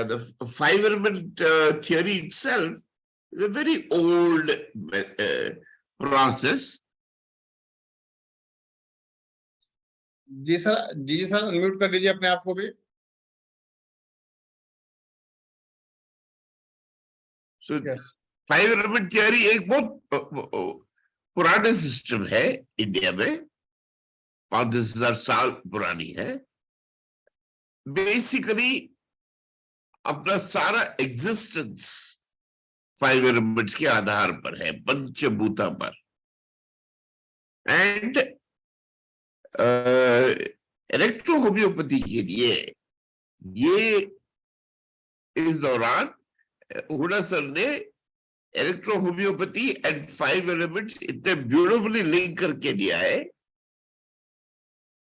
the five element theory itself is a very old process. जी sir unmute कर लीजिए अपने आप को भी. So फाइव एलिमेंट थियरी एक बहुत पुराने सिस्टम है इंडिया में, 5,000 साल पुरानी है. बेसिकली अपना सारा एग्जिस्टेंस फाइव एलिमेंट्स के आधार पर है, पंचभूता पर. एंड इलेक्ट्रोहोम्योपैथी के लिए ये इस दौरान हुडा सर ने इलेक्ट्रोहोम्योपैथी एंड फाइव एलिमेंट्स इतने ब्यूटिफुली लिंक करके दिया है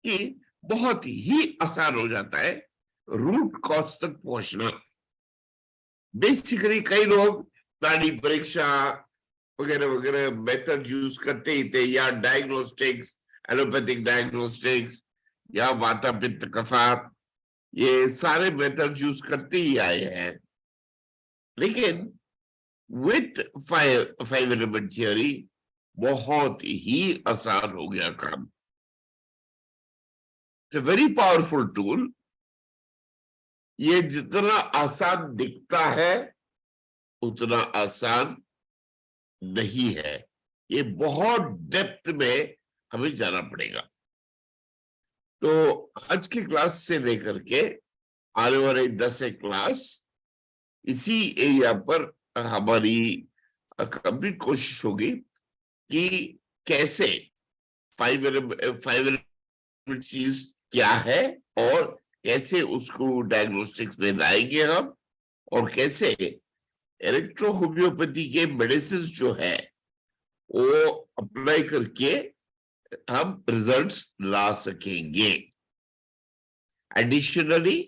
कि बहुत ही आसान हो जाता है रूट कॉज तक पहुंचना. बेसिकली कई लोग नाड़ी परीक्षा वगैरह वगैरह मेथड यूज करते ही थे, या डायग्नोस्टिक्स, एलोपैथिक डायग्नोस्टिक्स या वाता पित्त कफा, ये सारे मेथड यूज करते ही आए हैं. लेकिन विथ फाइव एलिमेंट थियरी बहुत ही आसान हो गया काम. It's a very powerful tool. ये जितना आसान दिखता है उतना आसान नहीं है. ये बहुत डेप्थ में हमें जाना पड़ेगा. तो आज की क्लास से लेकर के आने वाले 10 क्लास इसी एरिया पर हमारी कंप्लीट कोशिश होगी कि कैसे फाइव एलिमेंट चीज क्या है और कैसे उसको डायग्नोस्टिक्स में लाएंगे हम, और कैसे इलेक्ट्रोहोम्योपैथी के मेडिसिन जो है वो अप्लाई करके हम रिजल्ट्स ला सकेंगे. एडिशनली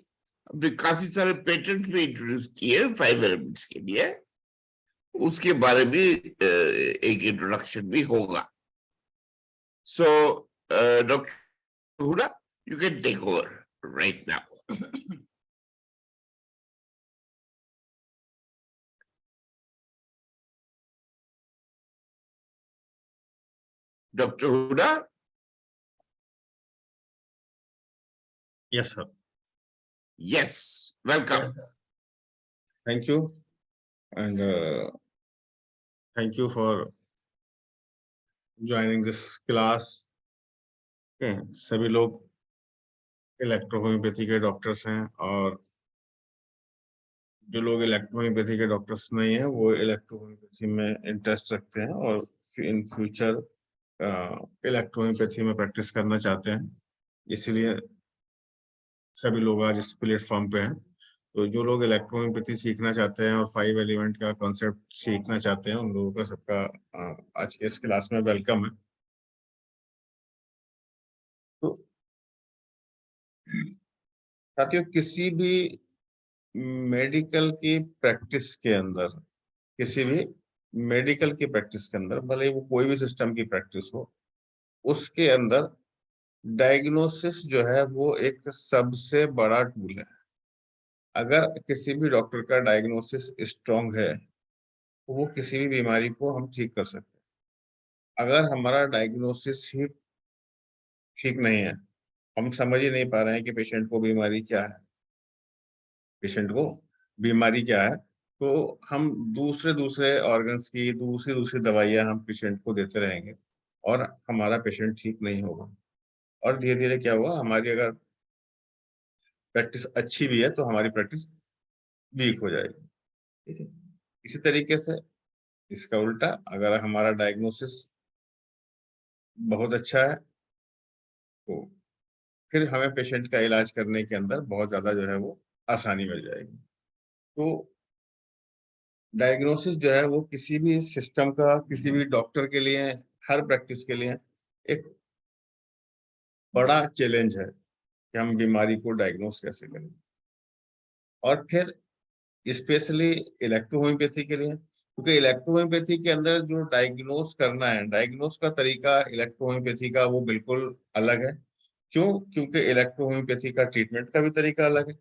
हमने काफी सारे पेटेंट भी इंट्रोड्यूस किए फाइव एलिमेंट्स के लिए, उसके बारे में एक इंट्रोडक्शन भी होगा. So doctor Huda, you can take over right now. Dr. Huda? Yes, sir. Yes, welcome. Thank you. And thank you for joining this class. Okay. सभी लोग इलेक्ट्रोहोम्योपैथी के डॉक्टर्स हैं, और जो लोग इलेक्ट्रोहोम्योपैथी के डॉक्टर्स नहीं हैं वो इलेक्ट्रोहोम्योपैथी में इंटरेस्ट रखते हैं और इन फ्यूचर इलेक्ट्रोहोम्योपैथी में प्रैक्टिस करना चाहते हैं. इसीलिए सभी लोग आज इस प्लेटफॉर्म पे हैं. तो जो लोग इलेक्ट्रोहोम्योपैथी सीखना चाहते हैं और फाइव एलिमेंट का कॉन्सेप्ट सीखना चाहते हैं, उन लोगों का सबका आज के इस क्लास में वेलकम है. तो साथियों, किसी भी मेडिकल की प्रैक्टिस के अंदर, किसी भी मेडिकल की प्रैक्टिस के अंदर, भले वो कोई भी सिस्टम की प्रैक्टिस हो, उसके अंदर डायग्नोसिस जो है वो एक सबसे बड़ा टूल है. अगर किसी भी डॉक्टर का डायग्नोसिस स्ट्रांग है तो वो किसी भी बीमारी को हम ठीक कर सकते हैं. अगर हमारा डायग्नोसिस ही ठीक नहीं है, हम समझ ही नहीं पा रहे हैं कि पेशेंट को बीमारी क्या है, तो हम दूसरे ऑर्गन्स की दूसरी दवाइयां हम पेशेंट को देते रहेंगे और हमारा पेशेंट ठीक नहीं होगा. और धीरे धीरे क्या हुआ, हमारी अगर प्रैक्टिस अच्छी भी है तो हमारी प्रैक्टिस वीक हो जाएगी. ठीक है. इसी तरीके से इसका उल्टा, अगर हमारा डायग्नोसिस बहुत अच्छा है तो फिर हमें पेशेंट का इलाज करने के अंदर बहुत ज्यादा जो है वो आसानी मिल जाएगी. तो डायग्नोसिस जो है वो किसी भी सिस्टम का, किसी भी डॉक्टर के लिए, हर प्रैक्टिस के लिए एक बड़ा चैलेंज है कि हम बीमारी को डायग्नोस कैसे करें. और फिर स्पेशली इलेक्ट्रोहोम्योपैथी के लिए, क्योंकि इलेक्ट्रोहोम्योपैथी के अंदर जो डायग्नोस करना है, डायग्नोस का तरीका इलेक्ट्रोहोम्योपैथी का वो बिल्कुल अलग है. क्यों? क्योंकि इलेक्ट्रोहोम्योपैथी का ट्रीटमेंट का भी तरीका अलग है.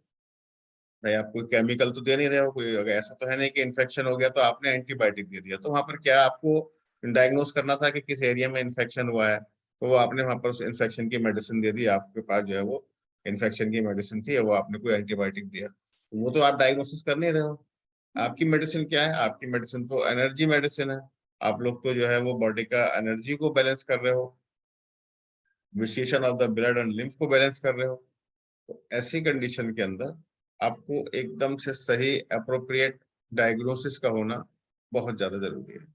भाई आप कोई केमिकल तो दे नहीं रहे हो, कोई अगर ऐसा तो है नहीं कि इन्फेक्शन हो गया तो आपने एंटीबायोटिक दे दिया। तो वहां पर क्या आपको डायग्नोस करना था कि किस एरिया में इन्फेक्शन हुआ है, तो वो आपने वहां पर इन्फेक्शन की मेडिसिन दे दी, आपके पास जो है वो इन्फेक्शन की मेडिसिन थी, वो आपने कोई एंटीबायोटिक दिया, तो वो तो आप डायग्नोसिस कर नहीं रहे हो। आपकी मेडिसिन क्या है? आपकी मेडिसिन तो एनर्जी मेडिसिन है। आप लोग तो जो है वो बॉडी का एनर्जी को बैलेंस कर रहे हो, विशेषण of the blood and lymph को बैलेंस कर रहे हो। तो ऐसी कंडीशन के अंदर आपको एकदम से सही अप्रोप्रिएट डायग्नोसिस का होना बहुत ज्यादा जरूरी है।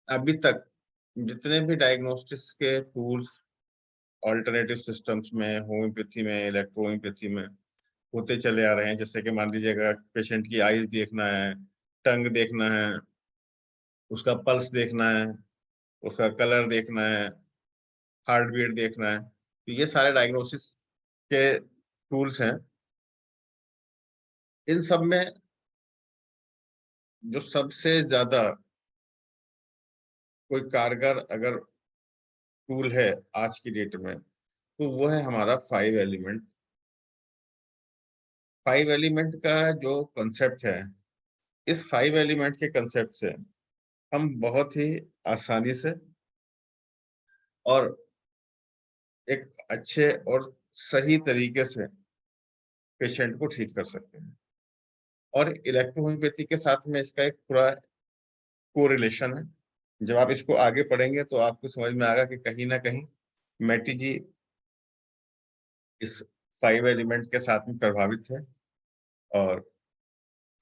अभी तक जितने भी डायग्नोस्टिक्स के टूल्स ऑल्टरनेटिव सिस्टम्स में, होम्योपैथी में, इलेक्ट्रोहोम्योपैथी में होते चले आ रहे हैं, जैसे कि मान लीजिएगा पेशेंट की आईज देखना है, टंग देखना है, उसका पल्स देखना है, उसका कलर देखना है, हार्ट बीट देखना है, तो ये सारे डायग्नोसिस के टूल्स हैं। इन सब में जो सबसे ज्यादा कोई कारगर अगर टूल है आज की डेट में, तो वो है हमारा 5 एलिमेंट। 5 एलिमेंट का जो कंसेप्ट है, इस 5 एलिमेंट के कंसेप्ट से हम बहुत ही आसानी से और एक अच्छे और सही तरीके से पेशेंट को ठीक कर सकते हैं। और इलेक्ट्रोहोम्योपैथी के साथ में इसका एक पूरा कोरिलेशन है। जब आप इसको आगे पढ़ेंगे तो आपको समझ में आएगा कि कहीं ना कहीं मैटी जी इस 5 एलिमेंट के साथ में प्रभावित थे, और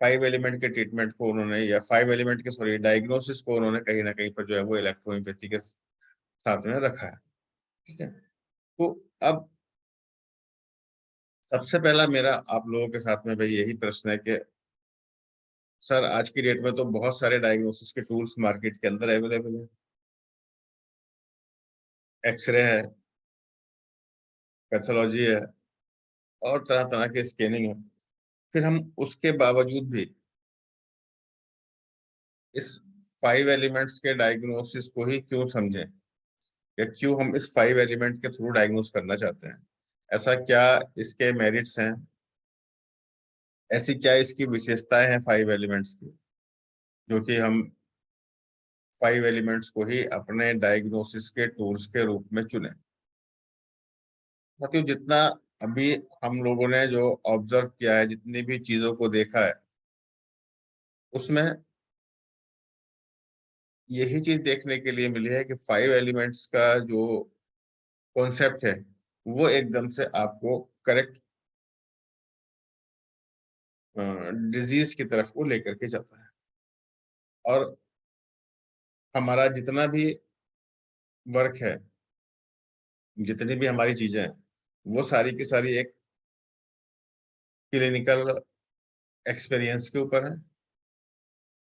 5 एलिमेंट के ट्रीटमेंट को उन्होंने, या 5 एलिमेंट के सॉरी डायग्नोसिस को उन्होंने कहीं ना कहीं पर जो है वो इलेक्ट्रोहोम्योपैथी के साथ में रखा है। ठीक है, तो अब सबसे पहला मेरा आप लोगों के साथ में भाई यही प्रश्न है कि सर आज की डेट में तो बहुत सारे डायग्नोसिस के टूल्स मार्केट के अंदर अवेलेबल है। एक्सरे है, पैथोलॉजी है, और तरह तरह के स्कैनिंग है। फिर हम उसके बावजूद भी इस 5 एलिमेंट्स के डायग्नोसिस को ही क्यों समझें, या क्यों हम इस 5 एलिमेंट के थ्रू डायग्नोस करना चाहते हैं? ऐसा क्या इसके मेरिट्स हैं, ऐसी क्या इसकी विशेषताएं हैं 5 एलिमेंट्स की, जो कि हम 5 एलिमेंट्स को ही अपने डायग्नोसिस के टूल्स के रूप में चुने? साथियों, जितना अभी हम लोगों ने जो ऑब्जर्व किया है, जितनी भी चीजों को देखा है, उसमें यही चीज देखने के लिए मिली है कि 5 एलिमेंट्स का जो कॉन्सेप्ट है वो एकदम से आपको करेक्ट डिजीज की तरफ को लेकर के जाता है। और हमारा जितना भी वर्क है, जितनी भी हमारी चीजें हैं, वो सारी की सारी एक क्लिनिकल एक्सपीरियंस के ऊपर है।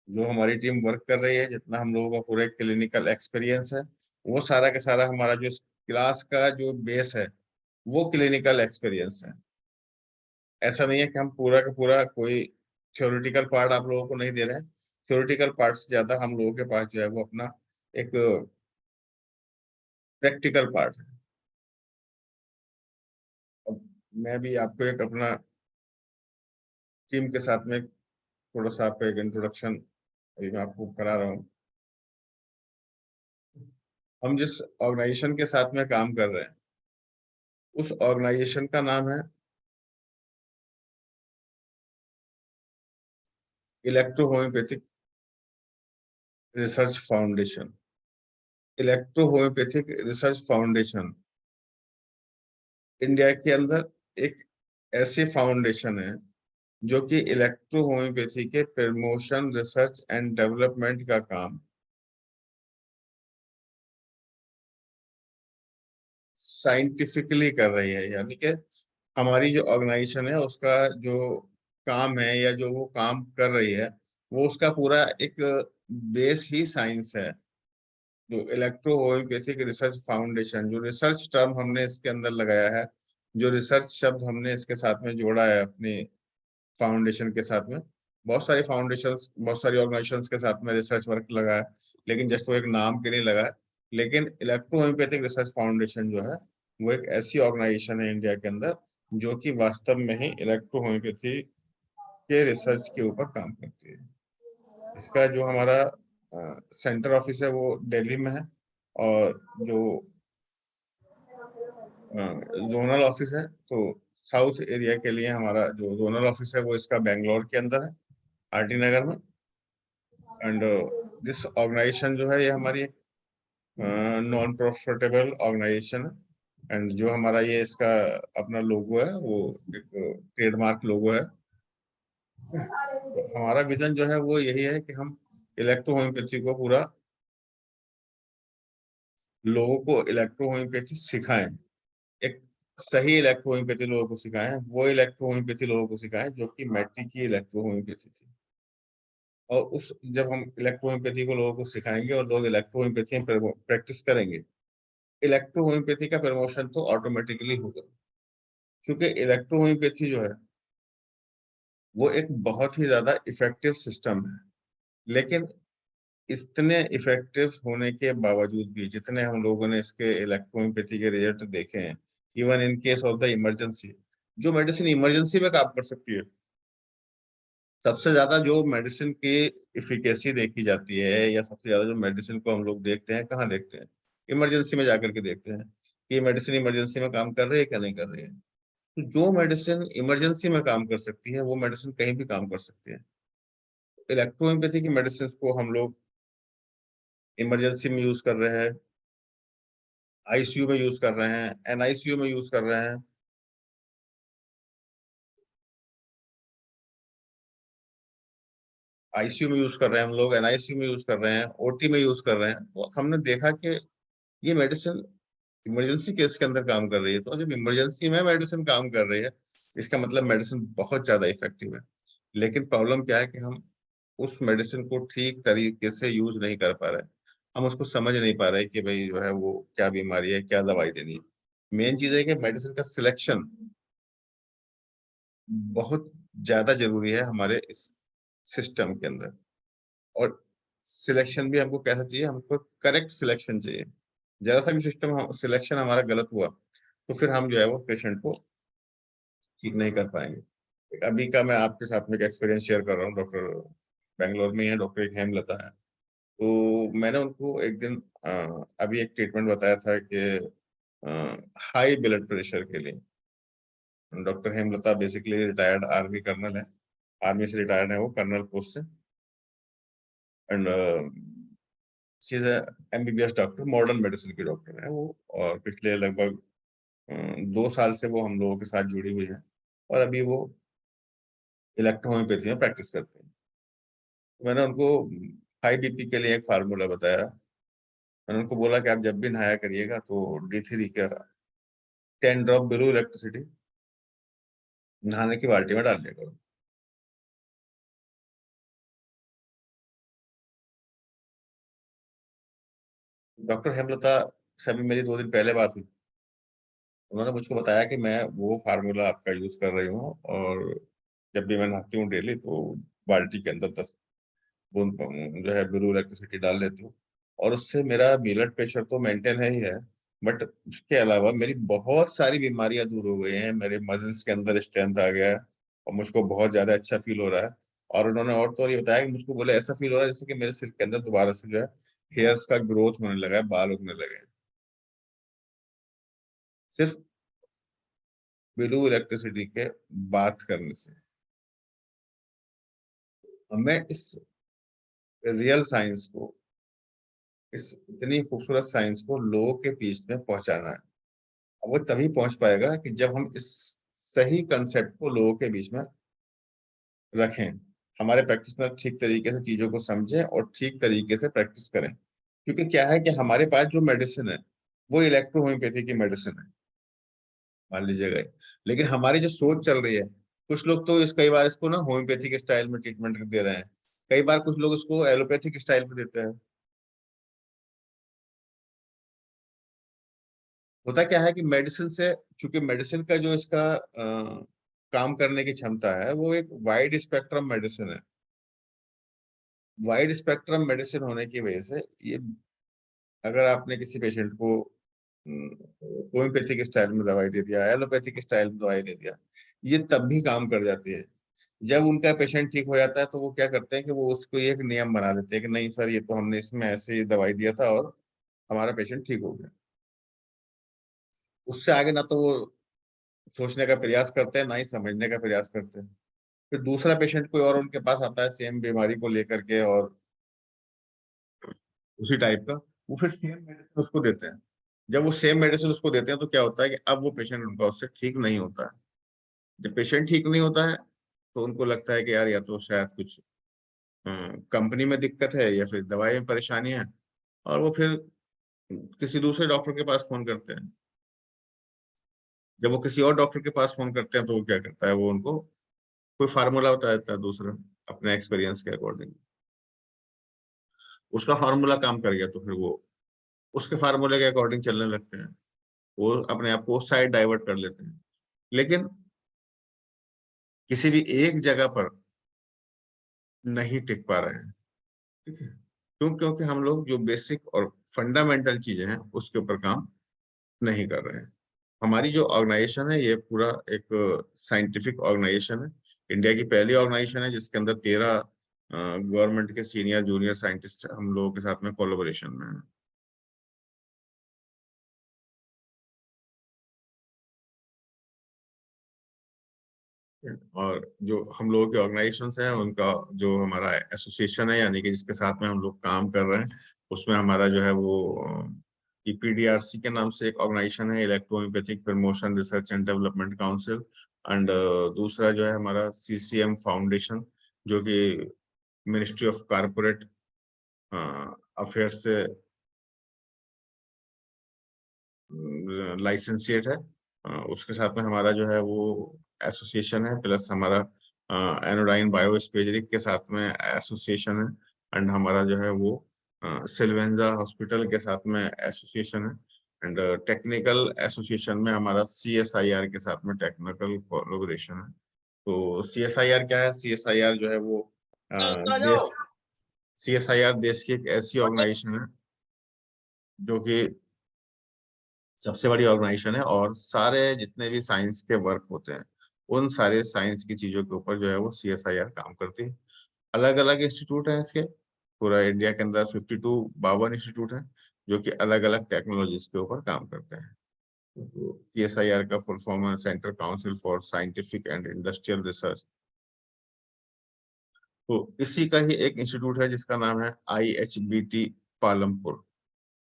जो हमारी टीम वर्क कर रही है, जितना हम लोगों का पूरा क्लिनिकल एक्सपीरियंस है, वो सारा का सारा हमारा जो क्लास का जो बेस है वो क्लिनिकल एक्सपीरियंस है। ऐसा नहीं है कि हम पूरा का पूरा कोई थ्योरेटिकल पार्ट आप लोगों को नहीं दे रहे हैं। थ्योरेटिकल पार्ट से ज्यादा हम लोगों के पास जो है वो अपना एक प्रैक्टिकल पार्ट है। अब मैं भी आपको एक अपना टीम के साथ में थोड़ा सा आपको एक इंट्रोडक्शन अभी मैं आपको करा रहा हूँ। हम जिस ऑर्गेनाइजेशन के साथ में काम कर रहे हैं, उस ऑर्गेनाइजेशन का नाम है electro homeopathic research foundation. Electro homeopathic research foundation India के अंदर एक ऐसी फाउंडेशन है जो कि इलेक्ट्रो होम्योपैथी के प्रमोशन, रिसर्च एंड डेवलपमेंट का काम साइंटिफिकली कर रही है। यानी कि हमारी जो ऑर्गेनाइजेशन है उसका जो काम है, या जो वो काम कर रही है, वो उसका पूरा एक बेस ही साइंस है। जो इलेक्ट्रो होम्योपैथिक रिसर्च फाउंडेशन, जो रिसर्च टर्म हमने इसके अंदर लगाया है, जो रिसर्च शब्द हमने इसके साथ में जोड़ा है अपनी फाउंडेशन के साथ में, बहुत सारी फाउंडेशंस, बहुत सारी ऑर्गेनाइजेशंस के साथ में रिसर्च वर्क लगा है, लेकिन जस्ट वो एक नाम के लिए लगा है। लेकिन इलेक्ट्रो होम्योपैथिक रिसर्च फाउंडेशन जो है वो एक ऐसी ऑर्गेनाइजेशन है इंडिया के अंदर जो कि वास्तव में ही इलेक्ट्रोहोम्योपैथी के रिसर्च के ऊपर काम करती है। इसका जो हमारा सेंटर ऑफिस है वो दिल्ली में है, और जो जोनल ऑफिस है, तो साउथ एरिया के लिए हमारा जो जोनल ऑफिस है वो इसका बेंगलोर के अंदर है, आरटी नगर में। एंड दिस ऑर्गेनाइजेशन जो है ये हमारी नॉन प्रॉफिटेबल ऑर्गेनाइजेशन है। एंड जो हमारा ये इसका अपना लोगो है वो एक ट्रेडमार्क लोगो है। तो हमारा विजन जो है वो यही है कि हम इलेक्ट्रोहोम्योपैथी को पूरा लोगों को इलेक्ट्रोहोम्योपैथी सिखाएं, एक सही इलेक्ट्रोहोम्योपैथी लोगों को सिखाएं, वो इलेक्ट्रोहोम्योपैथी लोगों को सिखाएं जो कि मैट्रिक की इलेक्ट्रोहोम्योपैथी थी। और उस जब हम इलेक्ट्रोहोम्योपैथी को लोगों को सिखाएंगे और लोग इलेक्ट्रोहोम्योपैथी में प्रैक्टिस करेंगे, इलेक्ट्रोहोम्योपैथी का प्रमोशन तो ऑटोमेटिकली होगा। क्योंकि इलेक्ट्रोहोम्योपैथी जो है वो एक बहुत ही ज्यादा इफेक्टिव सिस्टम है, लेकिन इतने इफेक्टिव होने के बावजूद भी जितने हम लोगों ने इसके इलेक्ट्रोहोम्योपैथी के रिजल्ट देखे हैं, even in case of the emergency, जो मेडिसिन इमरजेंसी में काम कर सकती है, सबसे ज्यादा जो मेडिसिन की इफिकेसी देखी जाती है, या सबसे ज्यादा जो मेडिसिन को हम लोग देखते हैं, कहाँ देखते हैं? इमरजेंसी में जाकर के देखते हैं कि मेडिसिन इमरजेंसी में काम कर रही है क्या नहीं कर रही है। तो जो मेडिसिन इमरजेंसी में काम कर सकती है वो मेडिसिन कहीं भी काम कर सकती है। इलेक्ट्रोहोम्योपैथी की मेडिसिन को हम लोग इमरजेंसी में यूज कर रहे हैं, आईसीयू में यूज कर रहे हैं, एनआईसीयू में यूज कर रहे हैं, आईसीयू में यूज कर रहे हैं हम लोग, एनआईसीयू में यूज कर रहे हैं, ओटी में यूज कर रहे हैं। तो हमने देखा कि ये मेडिसिन इमरजेंसी केस के अंदर काम कर रही है। तो जब इमरजेंसी में मेडिसिन काम कर रही है, इसका मतलब मेडिसिन बहुत ज्यादा इफेक्टिव है। लेकिन प्रॉब्लम क्या है कि हम उस मेडिसिन को ठीक तरीके से यूज नहीं कर पा रहे, हम उसको समझ नहीं पा रहे कि भाई जो है वो क्या बीमारी है, क्या दवाई देनी है। मेन चीज है कि मेडिसिन का सिलेक्शन बहुत ज्यादा जरूरी है हमारे इस सिस्टम के अंदर। और सिलेक्शन भी हमको कैसा चाहिए? हमको करेक्ट सिलेक्शन चाहिए। जरा सा भी सिस्टम सिलेक्शन हमारा गलत हुआ तो फिर हम जो है वो पेशेंट को ठीक नहीं कर पाएंगे। अभी का मैं आपके साथ में एक एक्सपीरियंस शेयर कर रहा हूँ। डॉक्टर बेंगलोर में ही है, डॉक्टर एक हेमलता है। तो मैंने उनको एक दिन अभी एक ट्रीटमेंट बताया था कि हाई ब्लड प्रेशर के लिए। Doctor Hemlata basically retired army colonel है, आर्मी से रिटायर्ड है वो, कर्नल पोस्ट से। And she is MBBS doctor, modern medicine की डॉक्टर है वो। और पिछले लगभग 2 साल से वो हम लोगों के साथ जुड़ी हुई है, और अभी वो इलेक्ट्रोहोम्योपैथी में प्रैक्टिस करते हैं। मैंने उनको हाई बीपी के लिए एक फार्मूला बताया। मैंने उनको बोला कि आप जब भी नहाया करिएगा तो D3 का 10 ड्रॉप बिलो इलेक्ट्रिसिटी नहाने की बाल्टी में डाल दिया करो। डॉक्टर हेमलता से अभी मेरी 2 दिन पहले बात हुई। उन्होंने मुझको बताया कि मैं वो फार्मूला आपका यूज कर रही हूँ, और जब भी मैं नहाती हूँ डेली तो बाल्टी के अंदर 10 बूंद जो है ब्लू इलेक्ट्रिसिटी डाल देती हूँ। और उससे मेरा ब्लड प्रेशर तो मेंटेन है ही है, बट उसके अलावा मेरी बहुत सारी बीमारियां दूर हो गई हैं, मेरे मसल्स के अंदर स्ट्रेंथ आ गया है, और मुझको बहुत ज्यादा अच्छा फील हो रहा है। और उन्होंने और तो और ये बताया कि मुझको बोले ऐसा फील हो रहा है जैसे कि मेरे सिर के अंदर दोबारा से जो है हेयर्स का ग्रोथ होने लगा है, बाल उगने लगे हैं, सिर्फ ब्लू इलेक्ट्रिसिटी के बात करने से। हमें इस रियल साइंस को, इस इतनी खूबसूरत साइंस को लोगों के बीच में पहुंचाना है। वो तभी पहुंच पाएगा कि जब हम इस सही कंसेप्ट को लोगों के बीच में रखें, हमारे प्रैक्टिशनर ठीक तरीके से चीजों को समझें और ठीक तरीके से प्रैक्टिस करें। क्योंकि क्या है कि हमारे पास जो मेडिसिन है वो इलेक्ट्रोहोम्योपैथी की मेडिसिन है, मान लीजिएगा। लेकिन हमारी जो सोच चल रही है, कुछ लोग तो कई बार इसको ना होम्योपैथिक स्टाइल में ट्रीटमेंट दे रहे हैं, कई बार कुछ लोग इसको एलोपैथिक स्टाइल में देते हैं। होता क्या है कि मेडिसिन से, चूंकि मेडिसिन का जो इसका काम करने की क्षमता है वो एक वाइड स्पेक्ट्रम मेडिसिन है। वाइड स्पेक्ट्रम मेडिसिन होने की वजह से ये, अगर आपने किसी पेशेंट को होम्योपैथिक स्टाइल में दवाई दे दिया, एलोपैथिक स्टाइल में दवाई दे दिया, ये तब भी काम कर जाती है। जब उनका पेशेंट ठीक हो जाता है तो वो क्या करते हैं कि वो उसको एक नियम बना लेते हैं कि नहीं सर, ये तो हमने इसमें ऐसे ही दवाई दिया था और हमारा पेशेंट ठीक हो गया। उससे आगे ना तो वो सोचने का प्रयास करते हैं, ना ही समझने का प्रयास करते हैं। फिर दूसरा पेशेंट कोई और उनके पास आता है सेम बीमारी को लेकर के और उसी टाइप का, वो फिर सेम मेडिसिन उसको देते हैं। जब वो सेम मेडिसिन उसको देते हैं तो क्या होता है कि अब वो पेशेंट उनका उससे ठीक नहीं होता है। जब पेशेंट ठीक नहीं होता है तो उनको लगता है कि यार या तो शायद कुछ कंपनी में दिक्कत है या फिर दवाई में परेशानी है, और वो फिर किसी दूसरे डॉक्टर के पास फोन करते हैं। जब वो किसी और डॉक्टर के पास फोन करते हैं तो वो क्या करता है, वो उनको कोई फार्मूला बता देता है दूसरा, अपने एक्सपीरियंस के अकॉर्डिंग। उसका फार्मूला काम कर गया तो फिर वो उसके फार्मूले के अकॉर्डिंग चलने लगते हैं। वो अपने आप को साइड डाइवर्ट कर लेते हैं। लेकिन किसी भी एक जगह पर नहीं टिक पा रहे हैं। ठीक है, क्यों? क्योंकि हम लोग जो बेसिक और फंडामेंटल चीजें हैं उसके ऊपर काम नहीं कर रहे हैं। हमारी जो ऑर्गेनाइजेशन है ये पूरा एक साइंटिफिक ऑर्गेनाइजेशन है। इंडिया की पहली ऑर्गेनाइजेशन है जिसके अंदर 13 गवर्नमेंट के सीनियर जूनियर साइंटिस्ट हम लोगों के साथ में कोलैबोरेशन में है। और जो हम लोगों के ऑर्गेनाइजेशन है उनका जो हमारा एसोसिएशन है, यानी कि जिसके साथ में हम लोग काम कर रहे हैं, उसमें हमारा जो है वो ईपीडीआरसी के नाम से एक ऑर्गेनाइजेशन है, electrohomeopathic promotion research and development council. And दूसरा जो है हमारा सीसीएम फाउंडेशन, जो कि मिनिस्ट्री ऑफ कारपोरेट अफेयर्स से लाइसेंसिएट है। उसके साथ में हमारा जो है वो एसोसिएशन है, प्लस हमारा एनोडाइन बायोस्पेजरिक के साथ में एसोसिएशन है। एंड हमारा जो है वो सिल्वेंजा हॉस्पिटल के साथ में एसोसिएशन है। एंड टेक्निकल एसोसिएशन में हमारा सीएसआईआर के साथ में टेक्निकल कोलैबोरेशन है। तो सीएसआईआर क्या है? सीएसआईआर जो है वो देश सीएसआईआर देश की एक ऐसी ऑर्गेनाइजेशन है जो कि सबसे बड़ी ऑर्गेनाइजेशन है, और सारे जितने भी साइंस के वर्क होते हैं उन सारे साइंस की चीजों के ऊपर जो है वो सीएसआईआर काम करती है। अलग अलग इंस्टीट्यूट हैं इसके, पूरा इंडिया के अंदर 52 इंस्टीट्यूट हैं जो कि अलग अलग टेक्नोलॉजीज के ऊपर काम करते हैं। तो सीएसआईआर का फुल फॉर्म है central council for scientific and industrial research. तो इसी का ही एक इंस्टीट्यूट है जिसका नाम है IHBT Palampur,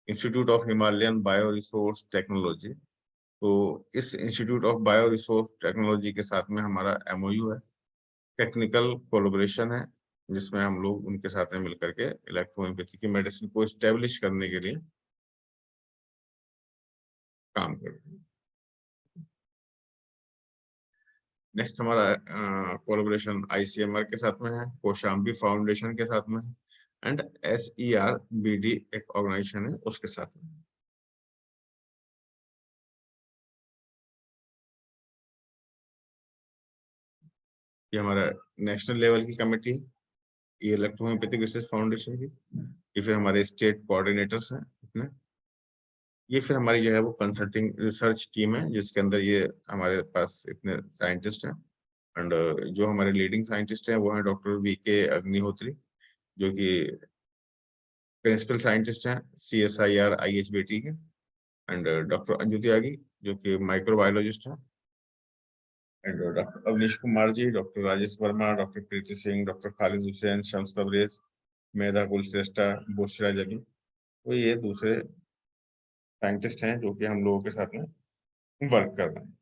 institute of Himalayan bio resource technology. तो इस institute of bio resource technology के साथ में हमारा एमओयू है, टेक्निकल कोलैबोरेशन है, जिसमें हम लोग उनके साथ में मिलकर के इलेक्ट्रोहोम्योपैथी की मेडिसिन को स्टेब्लिश करने के लिए काम करते हैं। नेक्स्ट हमारा कोलैबोरेशन आईसीएमआर के साथ में है, कोशाम्बी फाउंडेशन के साथ में है, एंड SERBD एक ऑर्गेनाइजेशन है उसके साथ में। ये हमारा नेशनल लेवल की कमेटी है, ये इलेक्ट्रोहोम्योपैथिक रिसर्च फाउंडेशन की। ये फिर हमारे स्टेट कोऑर्डिनेटर्स हैं इसमें। ये फिर हमारी जो है वो कंसल्टिंग रिसर्च टीम है जिसके अंदर ये हमारे पास इतने साइंटिस्ट हैं। एंड जो हमारे लीडिंग साइंटिस्ट हैं वो हैं डॉक्टर VK अग्निहोत्री, जो कि प्रिंसिपल साइंटिस्ट हैं CSIR IHBT के। एंड डॉक्टर अंजु त्यागी, जो कि माइक्रोबायोलॉजिस्ट हैं। And doctor Avneesh Kumar ji, doctor Rajesh Verma, doctor Preeti Singh, doctor Khalid Hussain, Shams Tabrez, Medha Kulshreshtha, Bushra Zabi. तो ये दूसरे साइंटिस्ट हैं जो कि हम लोगों के साथ में वर्क कर रहे हैं।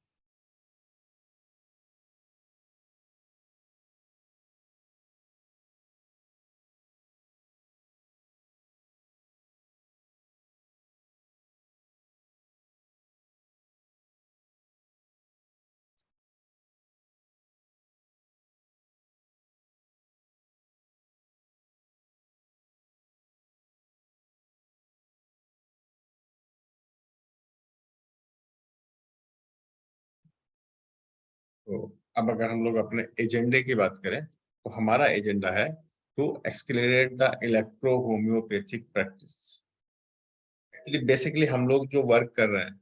तो अब अगर हम लोग अपने एजेंडे की बात करें तो हमारा एजेंडा है to accelerate the electro homeopathic practice. Actually basically हम लोग जो वर्क कर रहे हैं,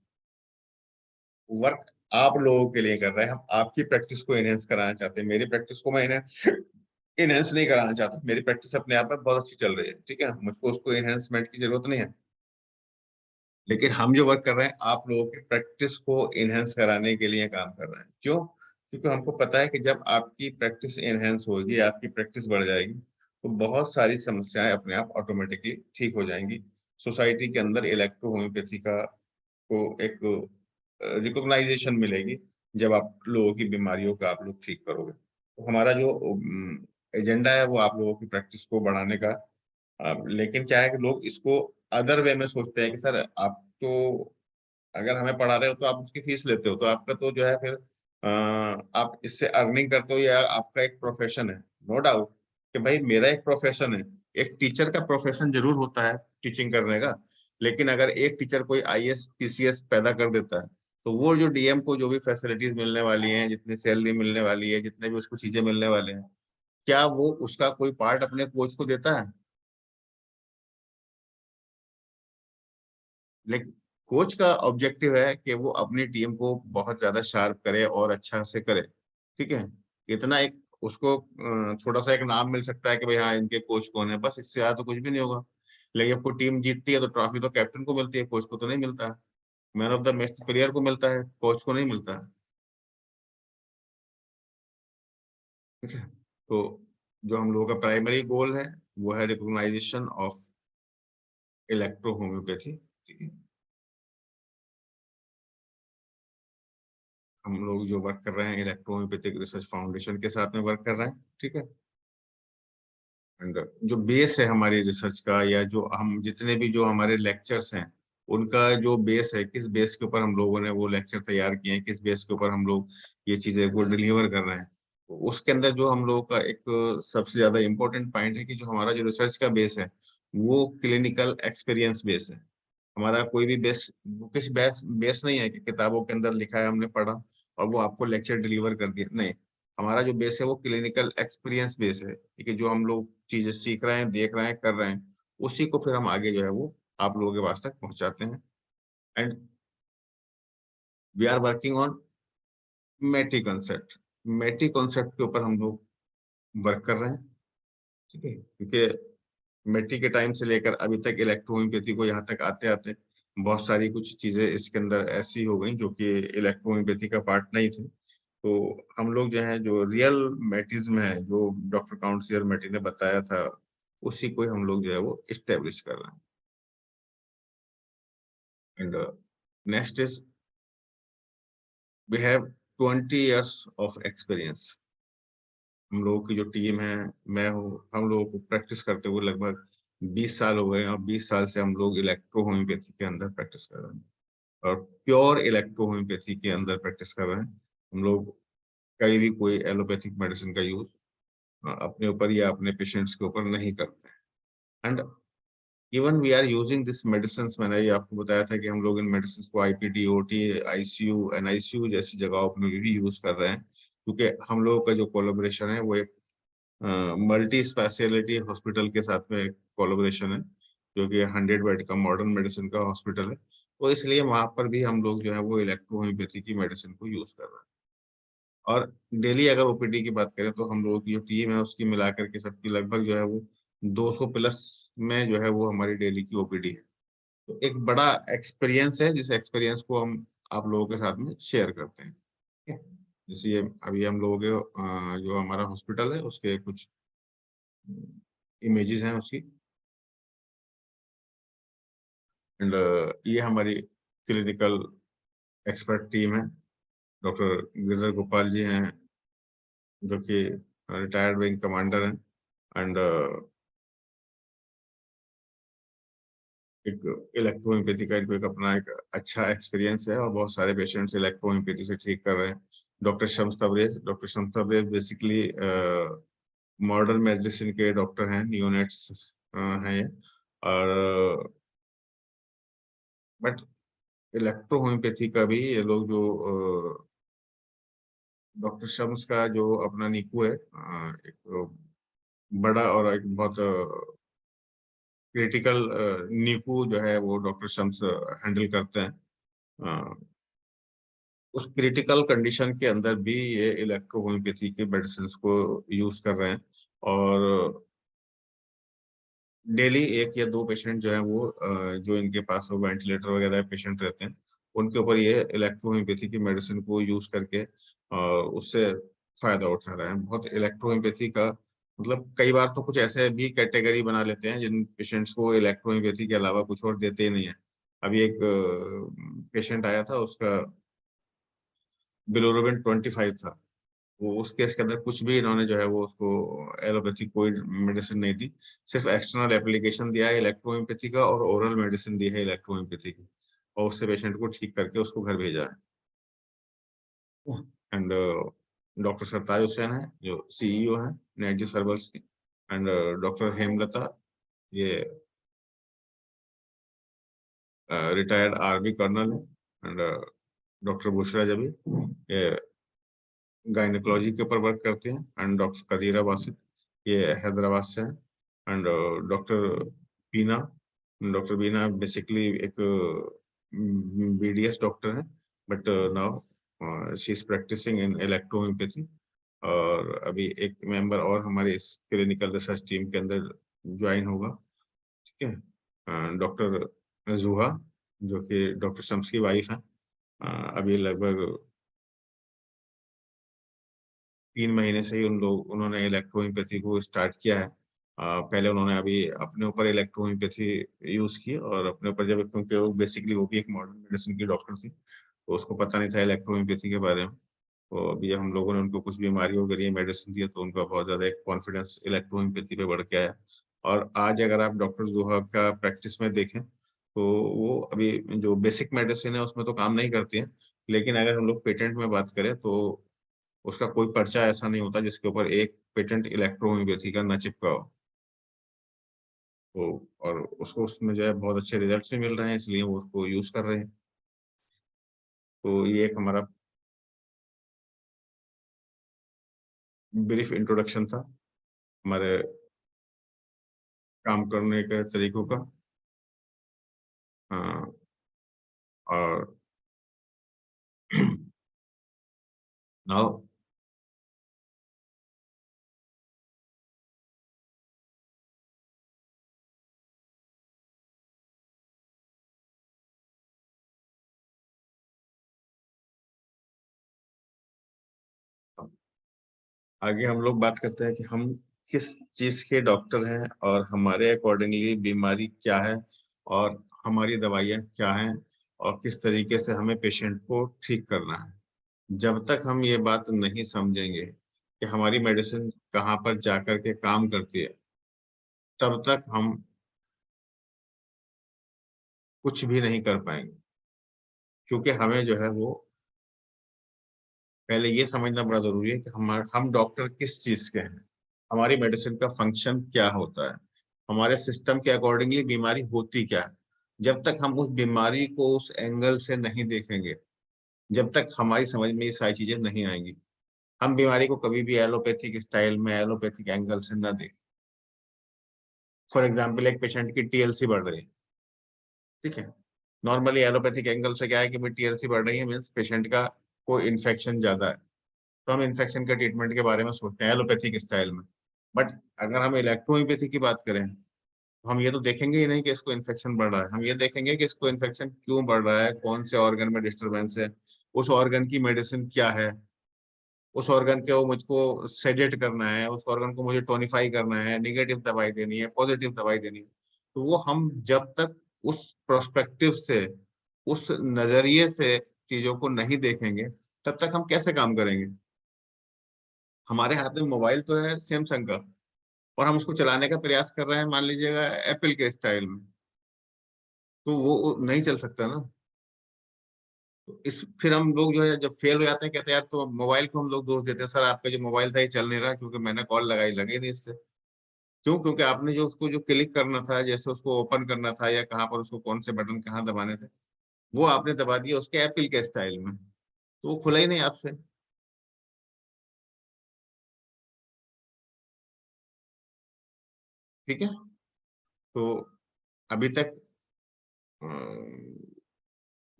वर्क आप लोगों के लिए कर रहे हैं। हम आपकी प्रैक्टिस को एनहेंस कराना चाहते हैं। मेरी प्रैक्टिस को मैं एनहेंस नहीं कराना चाहता। मेरी प्रैक्टिस अपने आप में बहुत अच्छी चल रही है, ठीक है, मुझको उसको एनहेंसमेंट की जरूरत नहीं है। लेकिन हम जो वर्क कर रहे हैं, आप लोगों की प्रैक्टिस को एनहेंस कराने के लिए काम कर रहे हैं। क्यों? क्योंकि हमको पता है कि जब आपकी प्रैक्टिस एनहेंस होगी, आपकी प्रैक्टिस बढ़ जाएगी, तो बहुत सारी समस्याएं अपने आप ऑटोमेटिकली ठीक हो जाएंगी। सोसाइटी के अंदर इलेक्ट्रो होम्योपैथी का को एक रिकॉग्नाइजेशन मिलेगी जब आप लोगों की बीमारियों का आप लोग ठीक करोगे। तो हमारा जो एजेंडा है वो आप लोगों की प्रैक्टिस को बढ़ाने का। लेकिन क्या है कि लोग इसको अदर वे में सोचते हैं कि सर आप तो अगर हमें पढ़ा रहे हो तो आप उसकी फीस लेते हो, तो आपका तो जो है फिर आप इससे अर्निंग करते हो या आपका एक प्रोफेशन है। नो डाउट कि भाई मेरा एक प्रोफेशन है, एक टीचर का प्रोफेशन जरूर होता है टीचिंग करने का। लेकिन अगर एक टीचर कोई आईएएस पीसीएस पैदा कर देता है, तो वो जो डीएम को जो भी फैसिलिटीज मिलने वाली हैं, जितनी सैलरी मिलने वाली है, जितने भी उसको चीजें मिलने वाले हैं, क्या वो उसका कोई पार्ट अपने कोच को देता है? लेकिन कोच का ऑब्जेक्टिव है कि वो अपनी टीम को बहुत ज्यादा शार्प करे और अच्छा से करे, ठीक है। इतना एक उसको थोड़ा सा एक नाम मिल सकता है कि भाई हाँ इनके कोच कौन है, बस इससे ज्यादा तो कुछ भी नहीं होगा। लेकिन आपको टीम जीतती है तो ट्रॉफी तो कैप्टन को मिलती है, कोच को तो नहीं मिलता है। Man of the match player को मिलता है, कोच को नहीं मिलता है, ठीक है। तो जो हम लोगों का प्राइमरी गोल है वो है रिकॉग्नाइजेशन ऑफ इलेक्ट्रो होम्योपैथी, ठीक है। हम लोग जो वर्क कर रहे हैं इलेक्ट्रो होम्योपैथिक रिसर्च फाउंडेशन के साथ में वर्क कर रहे हैं, ठीक है। एंड जो बेस है हमारी रिसर्च का, या जो हम जितने भी जो हमारे लेक्चर्स हैं, उनका जो बेस है, किस बेस के ऊपर हम लोगों ने वो लेक्चर तैयार किए हैं, किस बेस के ऊपर हम लोग ये चीजें को डिलीवर कर रहे हैं, तो उसके अंदर जो हम लोगों का एक सबसे ज्यादा इम्पोर्टेंट पॉइंट है कि जो हमारा जो रिसर्च का बेस है वो क्लिनिकल एक्सपीरियंस बेस है। हमारा कोई भी बेस बुकिश बेस बेस नहीं है कि किताबों के अंदर लिखा है हमने पढ़ा और वो आपको लेक्चर डिलीवर कर दिया, नहीं। हमारा जो बेस है वो क्लिनिकल एक्सपीरियंस बेस है, ठीक है। जो हम लोग चीजें सीख रहे हैं, देख रहे हैं, कर रहे हैं, उसी को फिर हम आगे जो है वो आप लोगों के पास तक पहुंचाते हैं। And we are working on मेटी कॉन्सेप्ट। मेटी कॉन्सेप्ट के ऊपर हम लोग वर्क कर रहे हैं, ठीक है। क्योंकि मेटी के टाइम से लेकर अभी तक इलेक्ट्रोहोम्योपैथी को यहाँ तक आते आते बहुत सारी कुछ चीजें इसके अंदर ऐसी हो गई जो कि इलेक्ट्रोहोम्योपैथी का पार्ट नहीं थी। तो हम लोग जो है जो रियल मेटिज्म है, जो डॉक्टर काउंटसियर मेटी ने बताया था, उसी को हम लोग जो है वो इस्टेब्लिश कर रहे हैं। And next is we have 20 years of experience. हम लोगों की जो टीम है, मैं हूँ, हम लोगों को प्रैक्टिस करते हुए लगभग 20 साल हो गए हैं, और 20 साल से हम लोग इलेक्ट्रो होम्योपैथी के अंदर प्रैक्टिस कर रहे हैं, और प्योर इलेक्ट्रो होम्योपैथी के अंदर प्रैक्टिस कर रहे हैं। हम लोग कहीं भी कोई एलोपैथिक मेडिसिन का यूज अपने ऊपर या अपने पेशेंट्स के ऊपर नहीं करते हैं। And even we are using this medicine, मैंने ये आपको बताया था कि हम लोग इन मेडिसिन को आईपीडी, ओटी, आईसीयू, एनआईसीयू जैसी जगहों पर भी यूज कर रहे हैं, क्योंकि हम लोगों का जो कोलोब्रेशन है वो एक मल्टी स्पेशलिटी हॉस्पिटल के साथ में कोलोब्रेशन है, जो कि 100 बेड का मॉडर्न मेडिसिन का हॉस्पिटल है। तो इसलिए वहां पर भी हम लोग जो है वो इलेक्ट्रो होम्योपैथी की मेडिसिन को यूज कर रहे हैं। और डेली अगर ओपीडी की बात करें तो हम लोगों की जो टीम है उसकी मिलाकर के सबकी लगभग जो है वो 200 प्लस में जो है वो हमारी डेली की ओपीडी है। तो एक बड़ा एक्सपीरियंस है, जिस एक्सपीरियंस को हम आप लोगों के साथ में शेयर करते हैं, ठीक है। जैसे ये अभी हम लोगों के जो हमारा हॉस्पिटल है उसके कुछ इमेजेस हैं उसकी। एंड ये हमारी क्लिनिकल एक्सपर्ट टीम है। डॉक्टर गिरिधर गोपाल जी हैं, जो कि रिटायर्ड विंग कमांडर हैं। एंड एक इलेक्ट्रोहोम्योपैथी का इनको एक अपना एक अच्छा एक्सपीरियंस है, और बहुत सारे पेशेंट्स इलेक्ट्रोहोम्योपैथी से ठीक कर रहे हैं। Doctor Shams Tabrez basically modern medicine के डॉक्टर हैं, नियोनेट्स हैं ये। और बट इलेक्ट्रो होम्योपैथी का भी ये लोग जो डॉक्टर शम्स का जो अपना निकू है, एक बड़ा और एक बहुत क्रिटिकल नीकू जो है वो डॉक्टर शम्स हैंडल करते हैं। उस क्रिटिकल कंडीशन के अंदर भी ये इलेक्ट्रोहोम्योपैथी के मेडिसिन को यूज कर रहे हैं, और डेली 1 या 2 पेशेंट जो है वो जो इनके पास वेंटिलेटर वगैरह पेशेंट रहते हैं, उनके ऊपर ये इलेक्ट्रोहोम्योपैथी की मेडिसिन को यूज करके उससे फायदा उठा रहे हैं। बहुत इलेक्ट्रोहोम्योपैथी का मतलब कई बार तो कुछ ऐसे भी कैटेगरी बना लेते हैं जिन पेशेंट्स को इलेक्ट्रोहोम्योपैथी के अलावा कुछ और देते ही नहीं है। अभी एक पेशेंट आया था, उसका बिलोरुबिन 25 था। वो उस केस के अंदर कुछ भी इन्होंने जो है वो उसको एलोपैथी कोई मेडिसिन नहीं दी, सिर्फ एक्सटर्नल एप्लीकेशन दिया है इलेक्ट्रोहोम्योपैथी का और ओरल मेडिसिन दी है इलेक्ट्रोहोम्योपैथी की, और उससे पेशेंट को ठीक करके उसको घर भेजा है। एंड डॉक्टर सरताज हुसैन है जो सीईओ है नेटजिस हर्बल्स की, एंड डॉक्टर हेमलता, ये रिटायर्ड आर्मी कर्नल है, एंड डॉक्टर बुशरा जबी, ये गायनेकोलॉजी के ऊपर वर्क करते हैं, एंड डॉक्टर कदीरा वासिद, ये हैदराबाद से हैं, एंड डॉक्टर बीना बेसिकली एक बीडीएस डॉक्टर है, but now she is practising in electrohomeopathy. और अभी एक मेंबर और हमारे इस क्लिनिकल रिसर्च टीम के अंदर ज्वाइन होगा, ठीक है, डॉक्टर जुहा, जो कि डॉक्टर शम्स की वाइफ है। अभी लगभग 3 महीने से ही उन्होंने इलेक्ट्रोहोम्योपैथी को स्टार्ट किया है। पहले उन्होंने अभी अपने ऊपर इलेक्ट्रोहोम्योपैथी यूज की, और अपने ऊपर जब, क्योंकि वो बेसिकली वो भी एक मॉडर्न मेडिसिन की डॉक्टर थी, तो उसको पता नहीं था इलेक्ट्रोहोम्योपैथी के बारे में। तो अभी हम लोगों ने उनको कुछ बीमारी हो गई है मेडिसिन दी, तो उनका बहुत ज्यादा एक कॉन्फिडेंस इलेक्ट्रोहोम्योपैथी पे बढ़ के आया। और आज अगर आप डॉक्टर जोहा का प्रैक्टिस में देखें, तो वो अभी जो बेसिक मेडिसिन है उसमें तो काम नहीं करती है, लेकिन अगर हम लोग पेटेंट में बात करें तो उसका कोई पर्चा ऐसा नहीं होता जिसके ऊपर एक पेटेंट इलेक्ट्रोहोम्योपैथी का न चिपका हो। तो और उसको उसमें जो है बहुत अच्छे रिजल्ट्स भी मिल रहे हैं, इसलिए वो उसको यूज कर रहे हैं। तो ये एक हमारा ब्रीफ इंट्रोडक्शन था हमारे काम करने के तरीकों का। हाँ, और नाउ आगे हम लोग बात करते हैं कि हम किस चीज के डॉक्टर हैं और हमारे अकॉर्डिंगली बीमारी क्या है और हमारी दवाइयाँ क्या हैं और किस तरीके से हमें पेशेंट को ठीक करना है। जब तक हम ये बात नहीं समझेंगे कि हमारी मेडिसिन कहाँ पर जाकर के काम करती है, तब तक हम कुछ भी नहीं कर पाएंगे। क्योंकि हमें जो है वो पहले ये समझना बड़ा जरूरी है कि हम डॉक्टर किस चीज के हैं, हमारी मेडिसिन का फंक्शन क्या होता है, हमारे सिस्टम के अकॉर्डिंगली बीमारी होती क्या है। जब तक हम उस बीमारी को उस एंगल से नहीं देखेंगे, जब तक हमारी समझ में ये सारी चीजें नहीं आएंगी। हम बीमारी को कभी भी एलोपैथिक स्टाइल में एलोपैथिक एंगल से न देखें। फॉर एग्जाम्पल, एक पेशेंट की टीएलसी बढ़ रही है, ठीक है, नॉर्मली एलोपैथिक एंगल से क्या है कि भाई टीएलसी बढ़ रही है मीन्स पेशेंट का कोई इन्फेक्शन ज्यादा है, तो हम इन्फेक्शन के ट्रीटमेंट के बारे में सोचते हैं एलोपैथिक स्टाइल में। बट अगर हम इलेक्ट्रोहोम्योपैथी की बात करें, तो हम ये तो देखेंगे ही नहीं कि इसको इन्फेक्शन बढ़ रहा है, हम ये देखेंगे कि इसको इन्फेक्शन क्यों बढ़ रहा है, कौन से ऑर्गन में डिस्टरबेंस है, उस ऑर्गन की मेडिसिन क्या है, उस ऑर्गन को मुझको सेडेट करना है, उस ऑर्गन को मुझे टोनिफाई करना है, निगेटिव दवाई देनी है, पॉजिटिव दवाई देनी है। तो वो हम जब तक उस प्रोस्पेक्टिव से, उस नजरिए से चीजों को नहीं देखेंगे, तब तक हम कैसे काम करेंगे। हमारे हाथ में मोबाइल तो है सैमसंग का, और हम उसको चलाने का प्रयास कर रहे हैं मान लीजिएगा एप्पल के स्टाइल में, तो वो नहीं चल सकता ना। तो इस फिर हम लोग जो है जब फेल हो जाते हैं, कहते हैं यार, तो मोबाइल को हम लोग दोष देते हैं, सर आपका जो मोबाइल था ये चल नहीं रहा क्योंकि मैंने कॉल लगाई, लगे नहीं इससे। क्यों? क्योंकि आपने जो उसको जो क्लिक करना था, जैसे उसको ओपन करना था या कहाँ पर उसको कौन से बटन कहाँ दबाने थे, वो आपने दबा दिया उसके एप्पल के स्टाइल में, तो वो खुला ही नहीं आपसे। ठीक है। तो अभी तक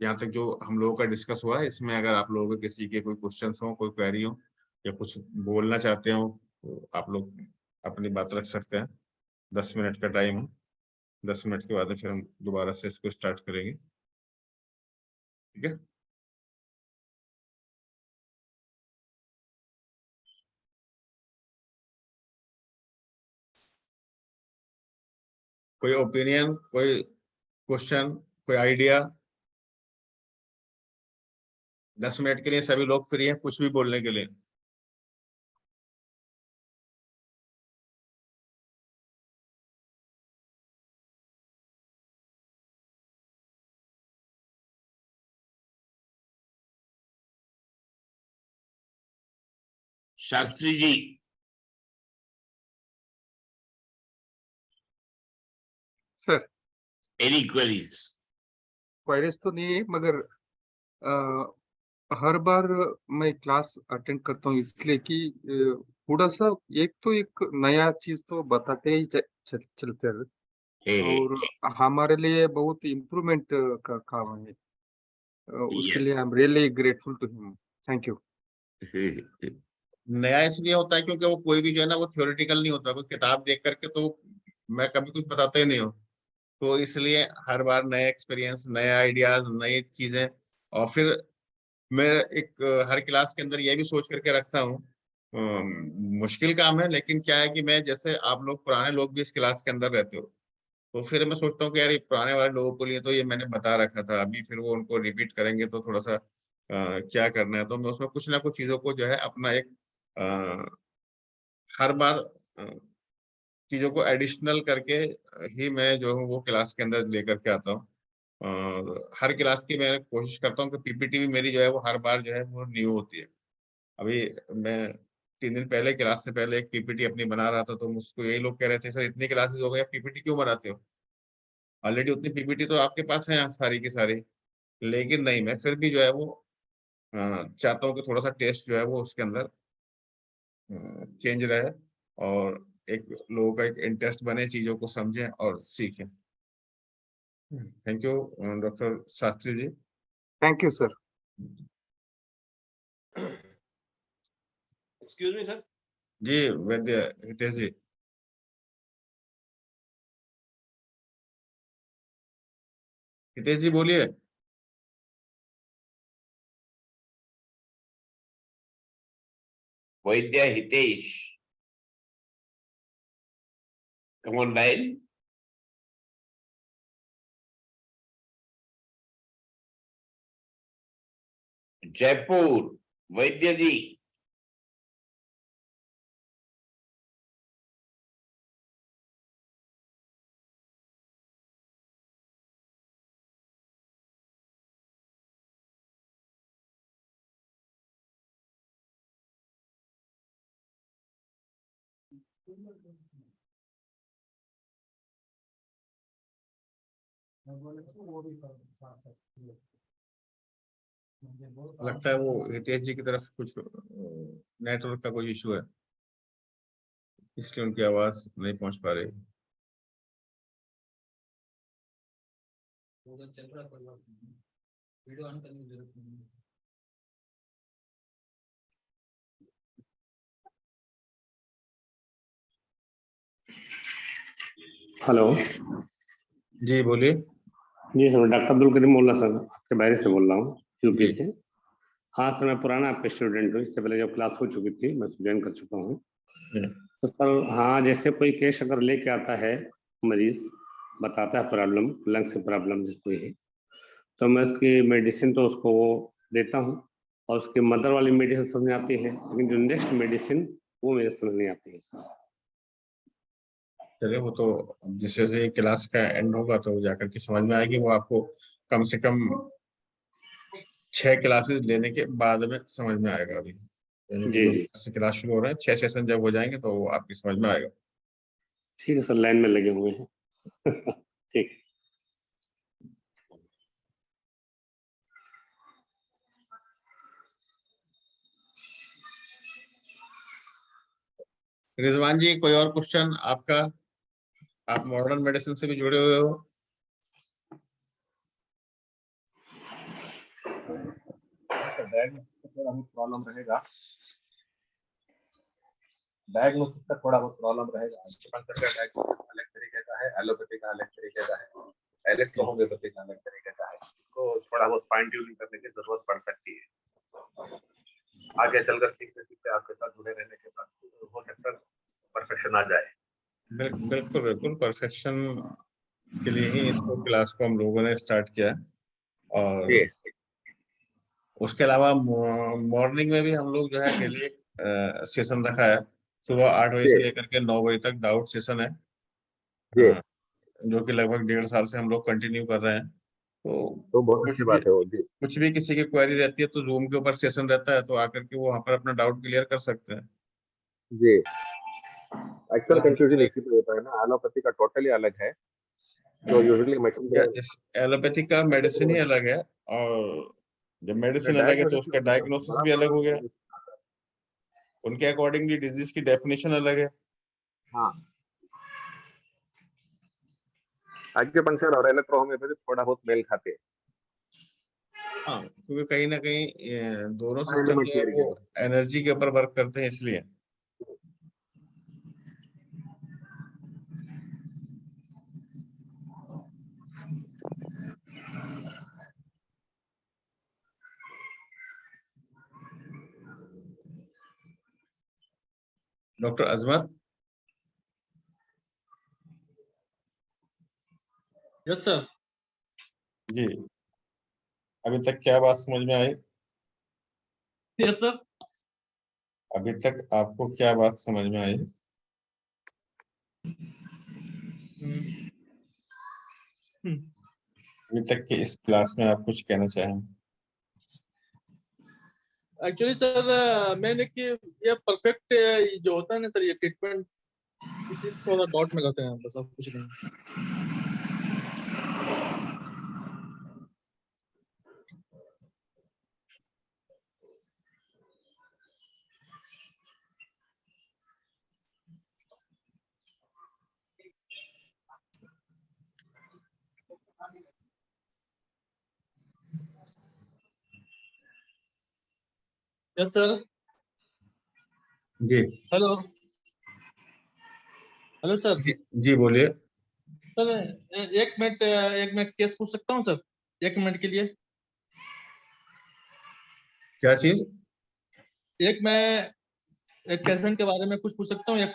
यहाँ तक जो हम लोगों का डिस्कस हुआ है, इसमें अगर आप लोगों के किसी के कोई क्वेश्चन हो, कोई क्वेरी हो या कुछ बोलना चाहते हो, तो आप लोग अपनी बात रख सकते हैं। 10 मिनट का टाइम है, 10 मिनट के बाद फिर हम दोबारा से इसको स्टार्ट करेंगे, ठीक है। कोई ओपिनियन, कोई क्वेश्चन, कोई आइडिया? 10 मिनट के लिए सभी लोग फ्री हैं कुछ भी बोलने के लिए? Shastri ji, sir any queries? Queries तो नहीं है, मगर हर बार मैं क्लास अटेंड करता हूँ इसलिए कि थोड़ा सा एक नया चीज तो बताते ही चलते हैं, और हमारे लिए बहुत इम्प्रूवमेंट का काम है। उसके लिए I am really grateful to him. Thank you. नया इसलिए होता है क्योंकि वो कोई भी जो है ना, वो थ्योरेटिकल नहीं होता, कोई किताब देख करके तो मैं कभी कुछ बताता ही नहीं हूँ। तो इसलिए हर बार नए एक्सपीरियंस, नए आइडियाज, नई चीजें। और फिर मैं एक हर क्लास के अंदर ये भी सोच करके रखता हूँ, मुश्किल काम है लेकिन क्या है कि मैं, जैसे आप लोग पुराने लोग भी इस क्लास के अंदर रहते हो, तो फिर मैं सोचता हूँ कि यार ये पुराने वाले लोगों के लिए तो ये मैंने बता रखा था, अभी फिर वो उनको रिपीट करेंगे तो थोड़ा सा क्या करना है, तो मैं उसमें कुछ ना कुछ चीजों को जो है अपना एक हर बार चीजों को एडिशनल करके ही मैं जो हूँ वो क्लास के अंदर लेकर के आता हूँ। और हर क्लास की मैं कोशिश करता हूँ कि पीपीटी भी मेरी जो है वो हर बार जो है वो न्यू होती है। अभी मैं 3 दिन पहले, क्लास से पहले एक पीपीटी अपनी बना रहा था, तो मुझको यही लोग कह रहे थे, सर इतनी क्लासेस हो गए, पीपीटी क्यों बनाते हो? ऑलरेडी उतनी पीपीटी तो आपके पास है सारी की सारी। लेकिन नहीं, मैं फिर भी जो है वो चाहता हूँ कि थोड़ा सा टेस्ट जो है वो उसके अंदर चेंज रहे, और एक लोगों का एक इंटरेस्ट बने, चीजों को समझें और सीखें। Thank you doctor Shastri ji. Thank you sir. Excuse me sir. जी वैद्य हितेश जी। हितेश जी बोलिए। वैद्य Hitesh, come on line. Jaipur, वैद्य जी। लगता है वो हितेश जी की तरफ कुछ नेटवर्क का कोई इशू है, इसलिए उनकी आवाज नहीं पहुंच पा रही। चल रहा है, वीडियो ऑन करने की जरूरत नहीं है। हेलो जी बोलिए। जी sir, doctor Abdul Karim Molla sir, आपके बाहर से बोल रहा हूँ, यूपी जी। से। हाँ सर, मैं पुराना आपका स्टूडेंट हूँ, इससे पहले जब क्लास हो चुकी थी मैं ज्वाइन कर चुका हूँ। तो सर हाँ, जैसे कोई केस अगर लेके आता है, मरीज बताता है प्रॉब्लम, लंग्स की प्रॉब्लम जिसको है, तो मैं उसकी मेडिसिन तो उसको वो देता हूँ, और उसकी मदर वाली मेडिसिन समझ में आती है, लेकिन जो नेक्स्ट मेडिसिन वो मेरे समझ नहीं आती है सर। चलिए, वो तो जैसे जैसे क्लास का एंड होगा तो जाकर के समझ में आएगी, वो आपको कम से कम 6 क्लासेस लेने के बाद में समझ में आएगा। अभी यानी कि जी जो जी क्लास शुरू हो रहे हैं, 6 सेशन जब हो जाएंगे तो वो आपकी समझ में आएगा। ठीक है सर, लाइन में लगे हुए हैं। ठीक है। रिजवान जी, कोई और क्वेश्चन आपका? आप मॉडर्न मेडिसिन से भी जुड़े हुए हो, डायग्नोसिस का थोड़ा बहुत प्रॉब्लम रहेगा, डायग्नोसिस का थोड़ा बहुत प्रॉब्लम रहेगा। एक्यूपंक्चर का डायग्नोसिस अलग तरीके का है, एलोपैथी का अलग तरीके का है, इलेक्ट्रोहोम्योपैथी का अलग तरीके का है। तो थोड़ा बहुत फाइन ट्यूनिंग करने की जरूरत पड़ सकती है। आगे चलकर सीखते सीखते आपके साथ जुड़े रहने के बाद हो सकता है परफेक्शन आ जाए। बिल्कुल बिल्कुल परफेक्शन के लिए ही इसको क्लास को हम लोगों ने स्टार्ट किया है। और जी उसके अलावा मॉर्निंग में भी हम लोग जो है डेली सेशन रखा है। सुबह 8 बजे से जी लेकर के 9 बजे तक डाउट सेशन है, जी, जो कि लगभग 1.5 साल से हम लोग कंटिन्यू कर रहे हैं। तो तो बहुत कुछ अच्छी भी बात है वो। जी कुछ भी किसी की क्वेरी रहती है तो जूम के ऊपर सेशन रहता है, तो आकर के वो वहाँ पर अपना डाउट क्लियर कर सकते हैं। जी, तो एक्चुअल हम लोग कंफ्यूजन एक इसी पे होता है ना, एलोपैथी का टोटली अलग है, जो यूजुअली या मशीन इस एलोपैथी का मेडिसिन ही अलग है, और जब मेडिसिन अलग है तो डायग्नोसिस उसका डायग्नोसिस बड़ा भी अलग हो गया। प्रॉब्लम। उनके अकॉर्डिंगली डिजीज की डेफिनेशन अलग है। हाँ, एक्यूपंक्चर और इलेक्ट्रोहोम्योपैथी थोड़ा बहुत मेल खाते हैं, हाँ, क्योंकि कहीं ना कहीं दोनों सिस्टम एलिमेंट जो है थियरी के वो एनर्जी के ऊपर वर्क करते हैं, इसलिए। डॉक्टर अजमत यस सर। जी, अभी तक क्या बात समझ में आई? Yes sir. अभी तक आपको क्या बात समझ में आई? अभी तक के इस क्लास में आप कुछ कहना चाहें? एक्चुअली सर मैंने कि ये परफेक्ट जो होता है ना सर, ये ट्रीटमेंट इसी थोड़ा डाउट में रहते हैं बस, और कुछ नहीं। Yes sir. जी हेलो हेलो सर। जी बोलिए। सर एक मिनट केस पूछ सकता हूँ सर, 1 मिनट के लिए? क्या चीज? एक मैं एक पेशेंट के बारे में कुछ पूछ सकता हूँ?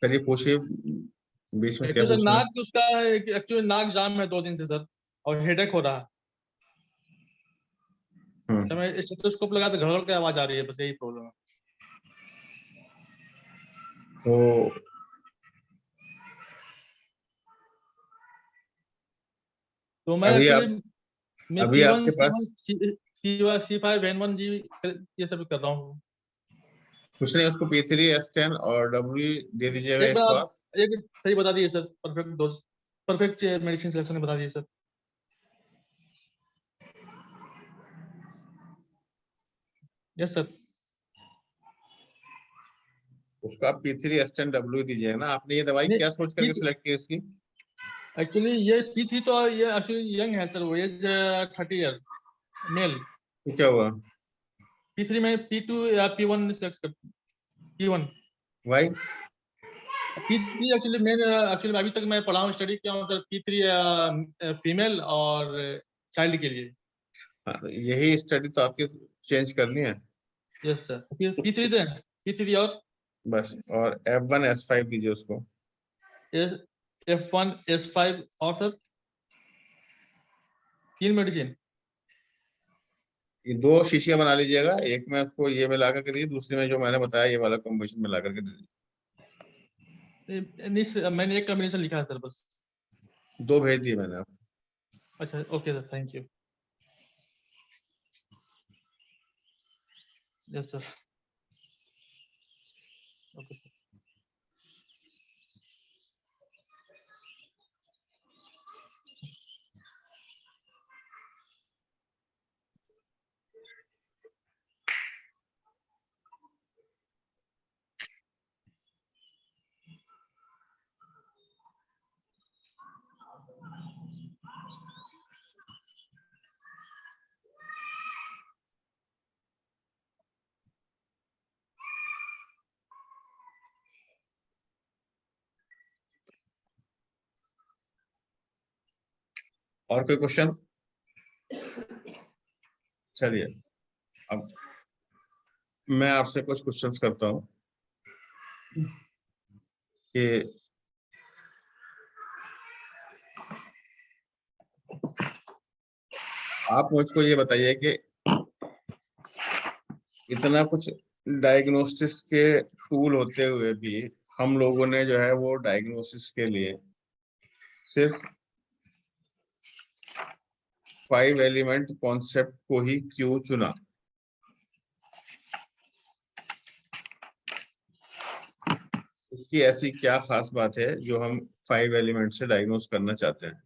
चलिए पूछिए, बीच में क्या एक्चुअली सर पूछना है? नाक उसका एक्चुअली नाक जाम है 2 दिन से सर, और हेडेक हो रहा है। हम्म, तो मैं स्टेथोस्कोप लगा तो घड़घड़ की आवाज आ रही है, बस यही प्रॉब्लम है। तो तो मैं अभी एक्चुअली आप मैं अभी P1 आपके C1 पास C5N1G ये सब कर रहा हूँ। कुछ नहीं, उसको P3 S10 और W दे दीजिएगा एक एक बार तो आप आप। एक सही बता दिए sir, perfect dose, perfect medicine selection बता दिए सर। Yes sir. उसको आप P3 S10 W दीजिएगा ना। आपने ये दवाई नहीं, क्या सोच करके सिलेक्ट की इसकी? एक्चुअली ये P3 तो ये एक्चुअली यंग है सर, वो एज 30 ईयर मेल। तो क्या हुआ? P3 में P2 या P1 सिलेक्ट कर, P1 भाई P3 एक्चुअली एक्चुअली अभी तक मैं पढ़ा हूँ, स्टडी किया हूँ सर, P3 फीमेल और चाइल्ड के लिए। हाँ, यही स्टडी तो आपकी चेंज करनी है यस सर। P3 दें, P3 और बस। और F1 S5 दीजिए उसको। F1 S5 और सर 3 मेडिसिन। ये 2 शीशियां बना लीजिएगा, एक में उसको ये मिला करके दीजिए, दूसरी में जो मैंने बताया ये वाला कॉम्बिनेशन मिला करके दीजिए। नहीं sir, मैंने एक कॉम्बिनेशन लिखा है सर बस। 2 भेज दिए मैंने आपको। अच्छा okay sir, thank you. Yes sir, okay sir. और कोई क्वेश्चन? चलिए अब मैं आपसे कुछ क्वेश्चंस करता हूं कि आप मुझको ये बताइए कि इतना कुछ डायग्नोसिस के टूल होते हुए भी हम लोगों ने जो है वो डायग्नोसिस के लिए सिर्फ 5 एलिमेंट कॉन्सेप्ट को ही क्यों चुना? उसकी ऐसी क्या खास बात है जो हम 5 एलिमेंट से डायग्नोस करना चाहते हैं?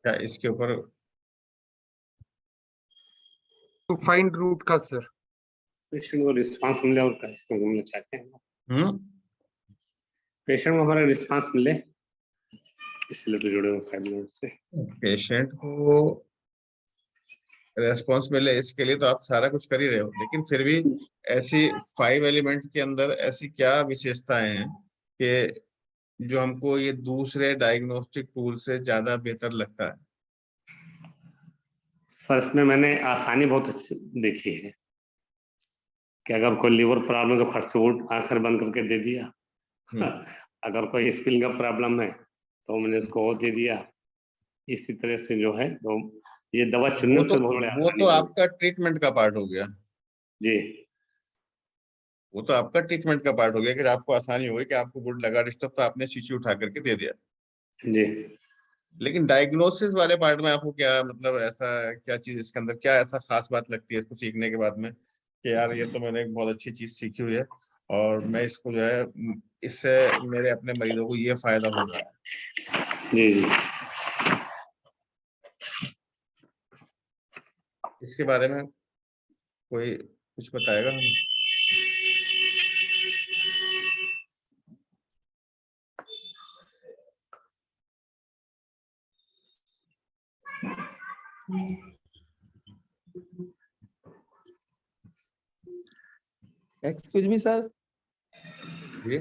क्या इसके ऊपर तो फाइंड रूट का सर। पेशेंट को रिस्पांस मिले और का इसको घूमना चाहते हैं, हम्म पेशेंट को हमारा रिस्पांस मिले इसलिए तो जुड़े हुए 5 मिनट से। पेशेंट को रेस्पॉन्स मिले इसके लिए तो आप सारा कुछ कर ही रहे हो, लेकिन फिर भी ऐसी 5 एलिमेंट के अंदर ऐसी क्या विशेषताएं हैं कि जो हमको ये दूसरे डायग्नोस्टिक टूल से ज्यादा बेहतर लगता है? पर इसमें मैंने आसानी बहुत अच्छी देखी है कि अगर कोई लीवर प्रॉब्लम तो फट से उठ आंखें बंद करके दे दिया, अगर कोई स्पिल का प्रॉब्लम है तो मैंने उसको वो दे दिया। इसी तरह से जो है तो ये दवा चुनने से बहुत बड़ी वो आसानी तो हुई। आपका ट्रीटमेंट का पार्ट हो गया। जी वो तो आपका ट्रीटमेंट का पार्ट हो गया कि आपको आसानी हो गई कि आपको वुड लगा डिस्टर्ब तो आपने शीशी उठा करके दे दिया। जी लेकिन डायग्नोसिस वाले पार्ट में आपको क्या मतलब ऐसा क्या चीज इसके अंदर क्या ऐसा खास बात लगती है इसको सीखने के बाद में कि यार ये तो मैंने एक बहुत अच्छी चीज सीखी हुई है और मैं इसको जो है इससे मेरे अपने मरीजों को ये फायदा हो रहा है? जी जी इसके बारे में कोई कुछ बताएगा हमें? Excuse me sir. जी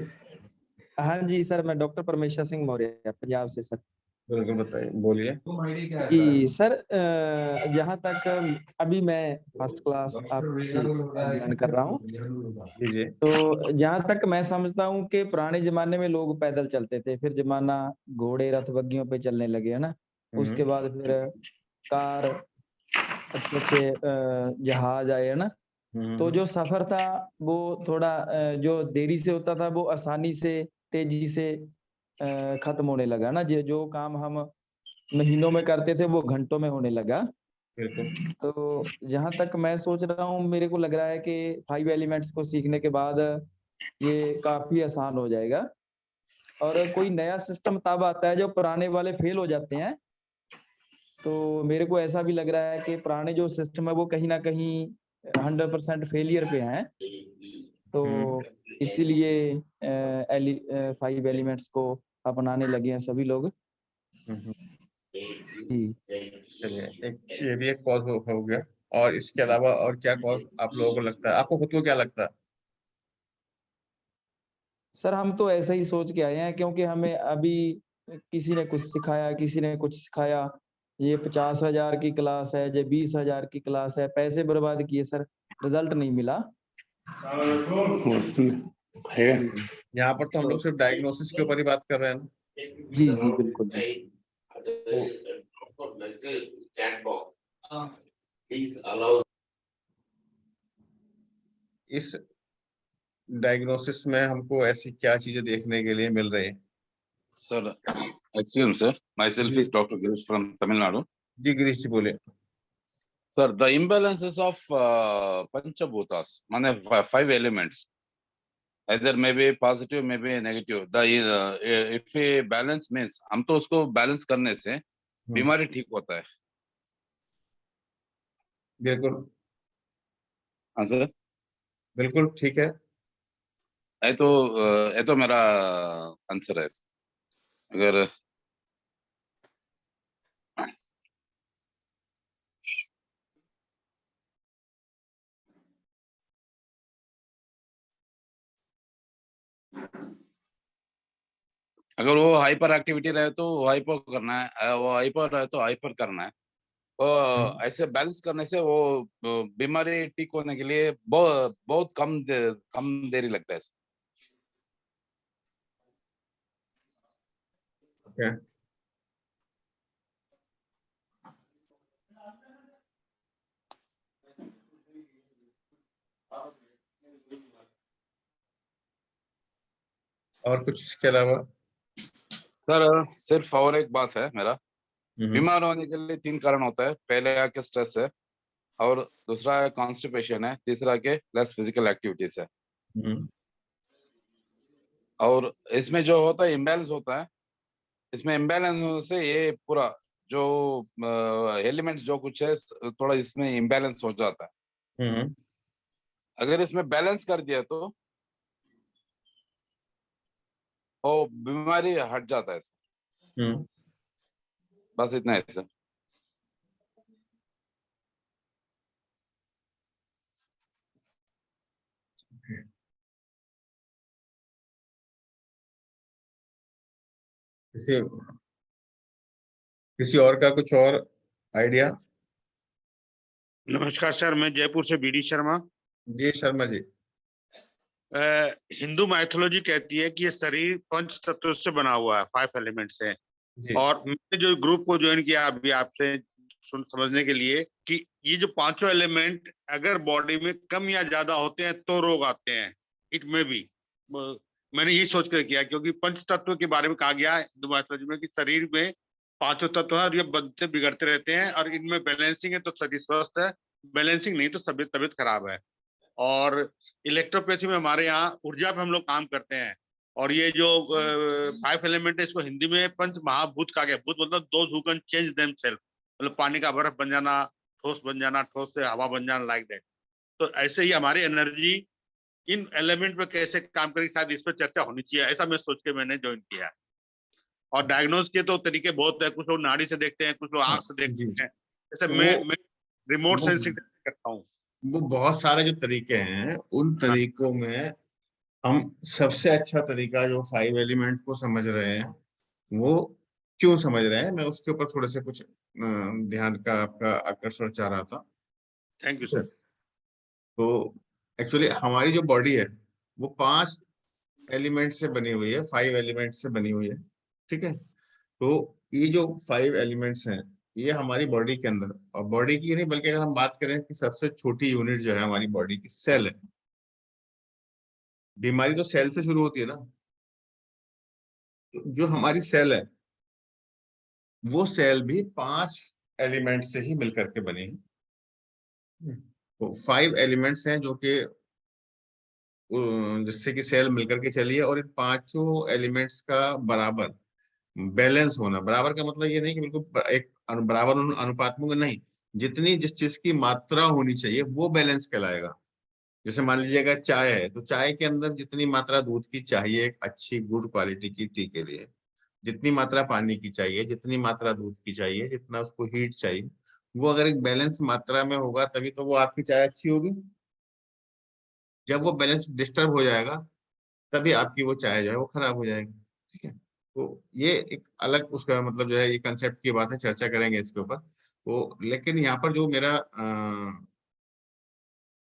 हाँ जी सर, मैं डॉक्टर परमेश्वर सिंह मौर्य पंजाब से सर। बिल्कुल बताइए, बोलिए। जी सर, जहाँ तक अभी मैं फर्स्ट क्लास आपकी ज्वाइन कर रहा हूँ, जी जी तो जहाँ तक मैं समझता हूँ कि पुराने जमाने में लोग पैदल चलते थे, फिर जमाना घोड़े रथ बग्गियों पे चलने लगे, है ना। उसके बाद फिर कार, अच्छे अच्छे जहाज आए, है ना। तो जो सफर था वो थोड़ा जो देरी से होता था वो आसानी से, तेजी से खत्म होने लगा ना। जो काम हम महीनों में करते थे वो घंटों में होने लगा। बिल्कुल तो जहां तक मैं सोच रहा हूँ, मेरे को लग रहा है कि 5 एलिमेंट्स को सीखने के बाद ये काफी आसान हो जाएगा। और कोई नया सिस्टम तब आता है जो पुराने वाले फेल हो जाते हैं। तो मेरे को ऐसा भी लग रहा है कि पुराने जो सिस्टम है वो कहीं ना कहीं 100% फेलियर पे हैं। तो इसीलिए 5 एलिमेंट्स को अपनाने लगे हैं सभी लोग। जी चलिए, एक ये भी एक कॉज हो गया। और इसके अलावा और क्या कॉज आप लोगों को लगता है, आपको खुद को क्या लगता है? सर, हम तो ऐसा ही सोच के आए हैं, क्योंकि हमें अभी किसी ने कुछ सिखाया, किसी ने कुछ सिखाया। ये 50,000 की क्लास है, ये 20,000 की क्लास है, पैसे बर्बाद किए सर, रिजल्ट नहीं मिला। है। जी यहाँ पर तो हम तो लोग सिर्फ डायग्नोसिस के ऊपर ही बात कर रहे हैं ना। जी जी बिल्कुल जी। इस डायग्नोसिस में हमको ऐसी क्या चीजें देखने के लिए मिल रही है? Sir, excuse me, sir. Myself is Dr. Girish from Tamil Nadu. जी गिरीश जी बोले। Sir, the imbalances of Panchabhutas, mane 5 elements, either maybe positive, maybe negative. The if we balance means, हम तो उसको balance करने से बीमारी ठीक होता है। बिल्कुल हाँ सर, बिल्कुल ठीक है। ये तो मेरा आंसर है। अगर अगर वो हाइपर एक्टिविटी रहे तो हाइपर करना है, वो हाइपर रहे तो हाइपर करना है। वो ऐसे बैलेंस करने से वो बीमारी ठीक होने के लिए बहुत बहुत कम देरी लगता है। ओके। और कुछ इसके अलावा? सर सिर्फ और एक बात है मेरा, हम्म, बीमार होने के लिए 3 कारण होता है। पहले आके स्ट्रेस है, और दूसरा है कॉन्स्टिपेशन है, तीसरा के लेस फिजिकल एक्टिविटीज है। हम्म, और इसमें जो होता है इम्बैलेंस होता है, इसमें इम्बैलेंस होने से ये पूरा जो एलिमेंट्स जो कुछ है थोड़ा इसमें इम्बैलेंस हो जाता है। हम्म। अगर इसमें बैलेंस कर दिया तो वो बीमारी हट जाता है। हम्म। बस इतना है सर। किसी किसी और का कुछ और आइडिया? नमस्कार सर, मैं जयपुर से बीडी शर्मा। जी शर्मा जी। हिंदू माइथोलॉजी कहती है कि ये शरीर पंच तत्वों से बना हुआ है, 5 एलिमेंट से। जी। और मैंने जो ग्रुप को ज्वाइन किया अभी आपसे समझने के लिए कि ये जो पांचों एलिमेंट अगर बॉडी में कम या ज्यादा होते हैं तो रोग आते हैं। इट में भी मैंने यही सोच कर किया, क्योंकि पंच तत्व के बारे में कहा गया है हिंदू माइथोलॉजी में कि शरीर में पांचों तत्व है और ये बनते बिगड़ते रहते हैं, और इनमें बैलेंसिंग है तो शरीर स्वस्थ है, बैलेंसिंग नहीं तो तबीयत खराब है। और इलेक्ट्रोपैथी में हमारे यहाँ ऊर्जा पे हम लोग काम करते हैं। और ये जो 5 एलिमेंट है इसको हिंदी में पंच महाभूत कहा गया। भूत मतलब those who can change themselves, मतलब पानी का बर्फ बन जाना, ठोस बन जाना, ठोस से हवा बन जाना, लाइक दैट। तो ऐसे ही हमारी एनर्जी इन एलिमेंट पे कैसे काम करेगी, शायद इस पर चर्चा होनी चाहिए, ऐसा मैं सोच के मैंने ज्वाइन किया है। और डायग्नोज के तो तरीके बहुत है, कुछ लोग नाड़ी से देखते हैं, कुछ लोग हाँ, आंख से जी। देखते हैं। जैसे वो मैं रिमोट वो सेंसिंग करता हूँ। वो बहुत सारे जो तरीके हैं उन तरीकों में हम सबसे अच्छा तरीका जो 5 एलिमेंट को समझ रहे हैं वो क्यों समझ रहे हैं, मैं उसके ऊपर थोड़े से कुछ ध्यान का आपका आकर्षण चाह रहा था। थैंक यू ठीक है? सर। तो एक्चुअली हमारी जो बॉडी है वो 5 एलिमेंट से बनी हुई है, 5 एलिमेंट से बनी हुई है। ठीक है? तो ये जो 5 एलिमेंट्स हैं ये हमारी बॉडी के अंदर, और बॉडी की नहीं बल्कि अगर हम बात करें कि सबसे छोटी यूनिट जो है हमारी बॉडी की सेल है। बीमारी तो सेल से शुरू होती है ना। तो जो हमारी सेल है वो सेल भी 5 एलिमेंट से ही मिलकर के बनी है। तो 5 एलिमेंट्स हैं जो कि जिससे कि सेल मिलकर के चली है, और इन पांचों एलिमेंट्स का बराबर बैलेंस होना। बराबर का मतलब ये नहीं कि बिल्कुल एक बराबर अनुपात में नहीं, जितनी जिस चीज की मात्रा होनी चाहिए वो बैलेंस कहलाएगा। जैसे मान लीजिएगा चाय है तो चाय के अंदर जितनी मात्रा दूध की चाहिए एक अच्छी गुड क्वालिटी की टी के लिए, जितनी मात्रा पानी की चाहिए, जितनी मात्रा दूध की चाहिए, जितना उसको हीट चाहिए, वो अगर एक बैलेंस मात्रा में होगा तभी तो वो आपकी चाय अच्छी होगी। जब वो बैलेंस डिस्टर्ब हो जाएगा तभी आपकी वो चाय जो है वो खराब हो जाएगी। ठीक है? तो ये एक अलग उसका मतलब जो है ये कंसेप्ट की बात है, चर्चा करेंगे इसके ऊपर। तो लेकिन यहाँ पर जो मेरा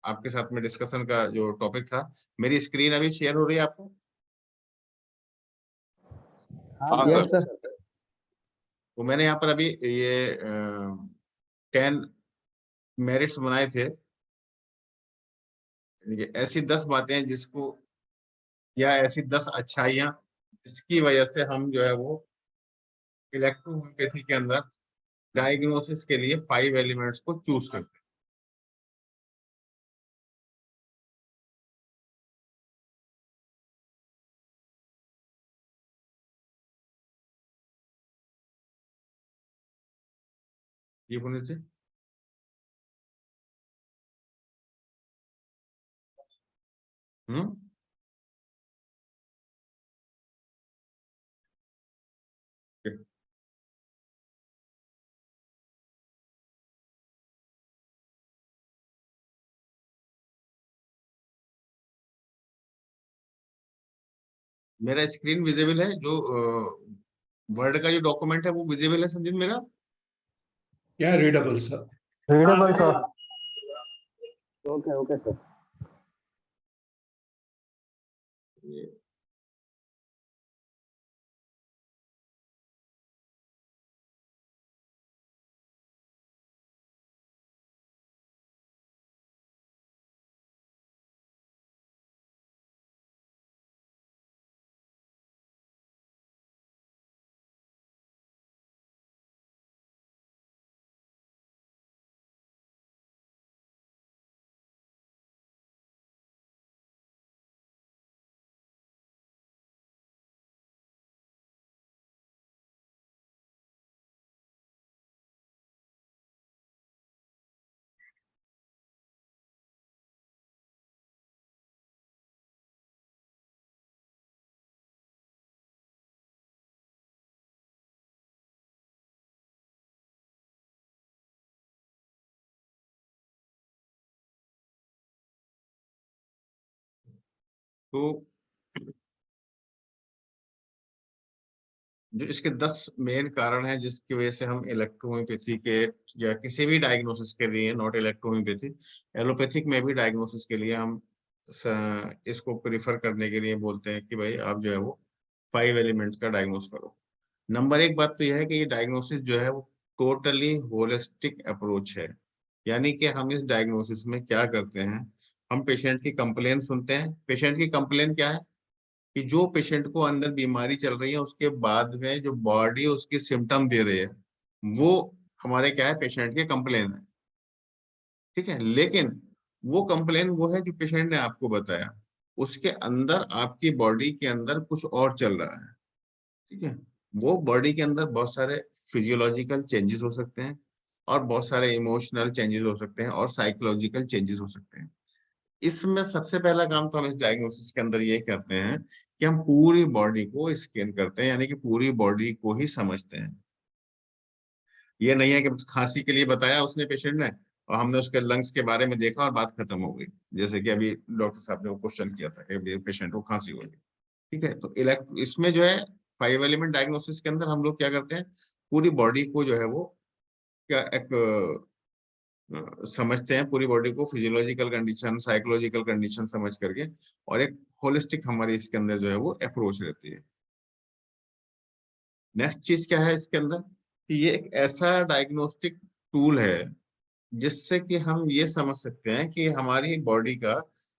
आपके साथ में डिस्कशन का जो टॉपिक था, मेरी स्क्रीन अभी शेयर हो रही है आपको? हाँ यस सर। सर। तो मैंने यहाँ पर अभी ये 10 मेरिट्स बनाए थे, ये ऐसी 10 बातें हैं जिसको, या ऐसी 10 अच्छाइयाँ जिसकी वजह से हम जो है वो इलेक्ट्रोहोमियोपैथी के अंदर डायग्नोसिस के लिए 5 एलिमेंट्स को चूज करते हैं। ये बोलने से हम्म। मेरा स्क्रीन विजिबल है, जो वर्ड का जो डॉक्यूमेंट है वो विजिबल है संदीप मेरा? Yeah, readable, sir. Readable sir. Okay okay sir. तो जो इसके 10 मेन कारण हैं जिसकी वजह से हम इलेक्ट्रोहोम्योपैथी के या किसी भी डायग्नोसिस के लिए, नॉट इलेक्ट्रोहोम्योपैथी, एलोपैथिक में भी डायग्नोसिस के लिए हम इसको प्रिफर करने के लिए बोलते हैं कि भाई आप जो है वो 5 एलिमेंट्स का डायग्नोस करो। नंबर 1 बात तो यह है कि ये डायग्नोसिस जो है वो टोटली होलिस्टिक अप्रोच है। यानी कि हम इस डायग्नोसिस में क्या करते हैं, हम पेशेंट की कंप्लेन सुनते हैं। पेशेंट की कंप्लेन क्या है कि जो पेशेंट को अंदर बीमारी चल रही है उसके बाद में जो बॉडी उसकी सिम्टम दे रही है वो हमारे क्या है, पेशेंट के कंप्लेन है। ठीक है, लेकिन वो कंप्लेन वो है जो पेशेंट ने आपको बताया, उसके अंदर आपकी बॉडी के अंदर कुछ और चल रहा है। ठीक है, वो बॉडी के अंदर बहुत सारे फिजियोलॉजिकल चेंजेस हो सकते हैं और बहुत सारे इमोशनल चेंजेस हो सकते हैं और साइकोलॉजिकल चेंजेस हो सकते हैं। इसमें सबसे पहला काम तो हम इस डायग्नोसिस के अंदर ये करते हैं कि हम पूरी बॉडी को स्कैन करते हैं, यानी कि पूरी बॉडी को ही समझते हैं। ये नहीं है कि खांसी के लिए बताया उसने पेशेंट ने और हमने उसके लंग्स के बारे में देखा और बात खत्म हो गई, जैसे कि अभी डॉक्टर साहब ने वो क्वेश्चन किया था कि पेशेंट को खांसी हो गई। ठीक है, तो इसमें जो है 5 एलिमेंट डायग्नोसिस के अंदर हम लोग क्या करते हैं, पूरी बॉडी को जो है वो क्या एक समझते हैं, पूरी बॉडी को फिजियोलॉजिकल कंडीशन, साइकोलॉजिकल कंडीशन समझ करके, और एक होलिस्टिक हमारी इसके अंदर जो है वो अप्रोच रहती है। नेक्स्ट चीज क्या है इसके अंदर कि ये एक ऐसा डायग्नोस्टिक टूल है जिससे कि हम ये समझ सकते हैं कि हमारी बॉडी का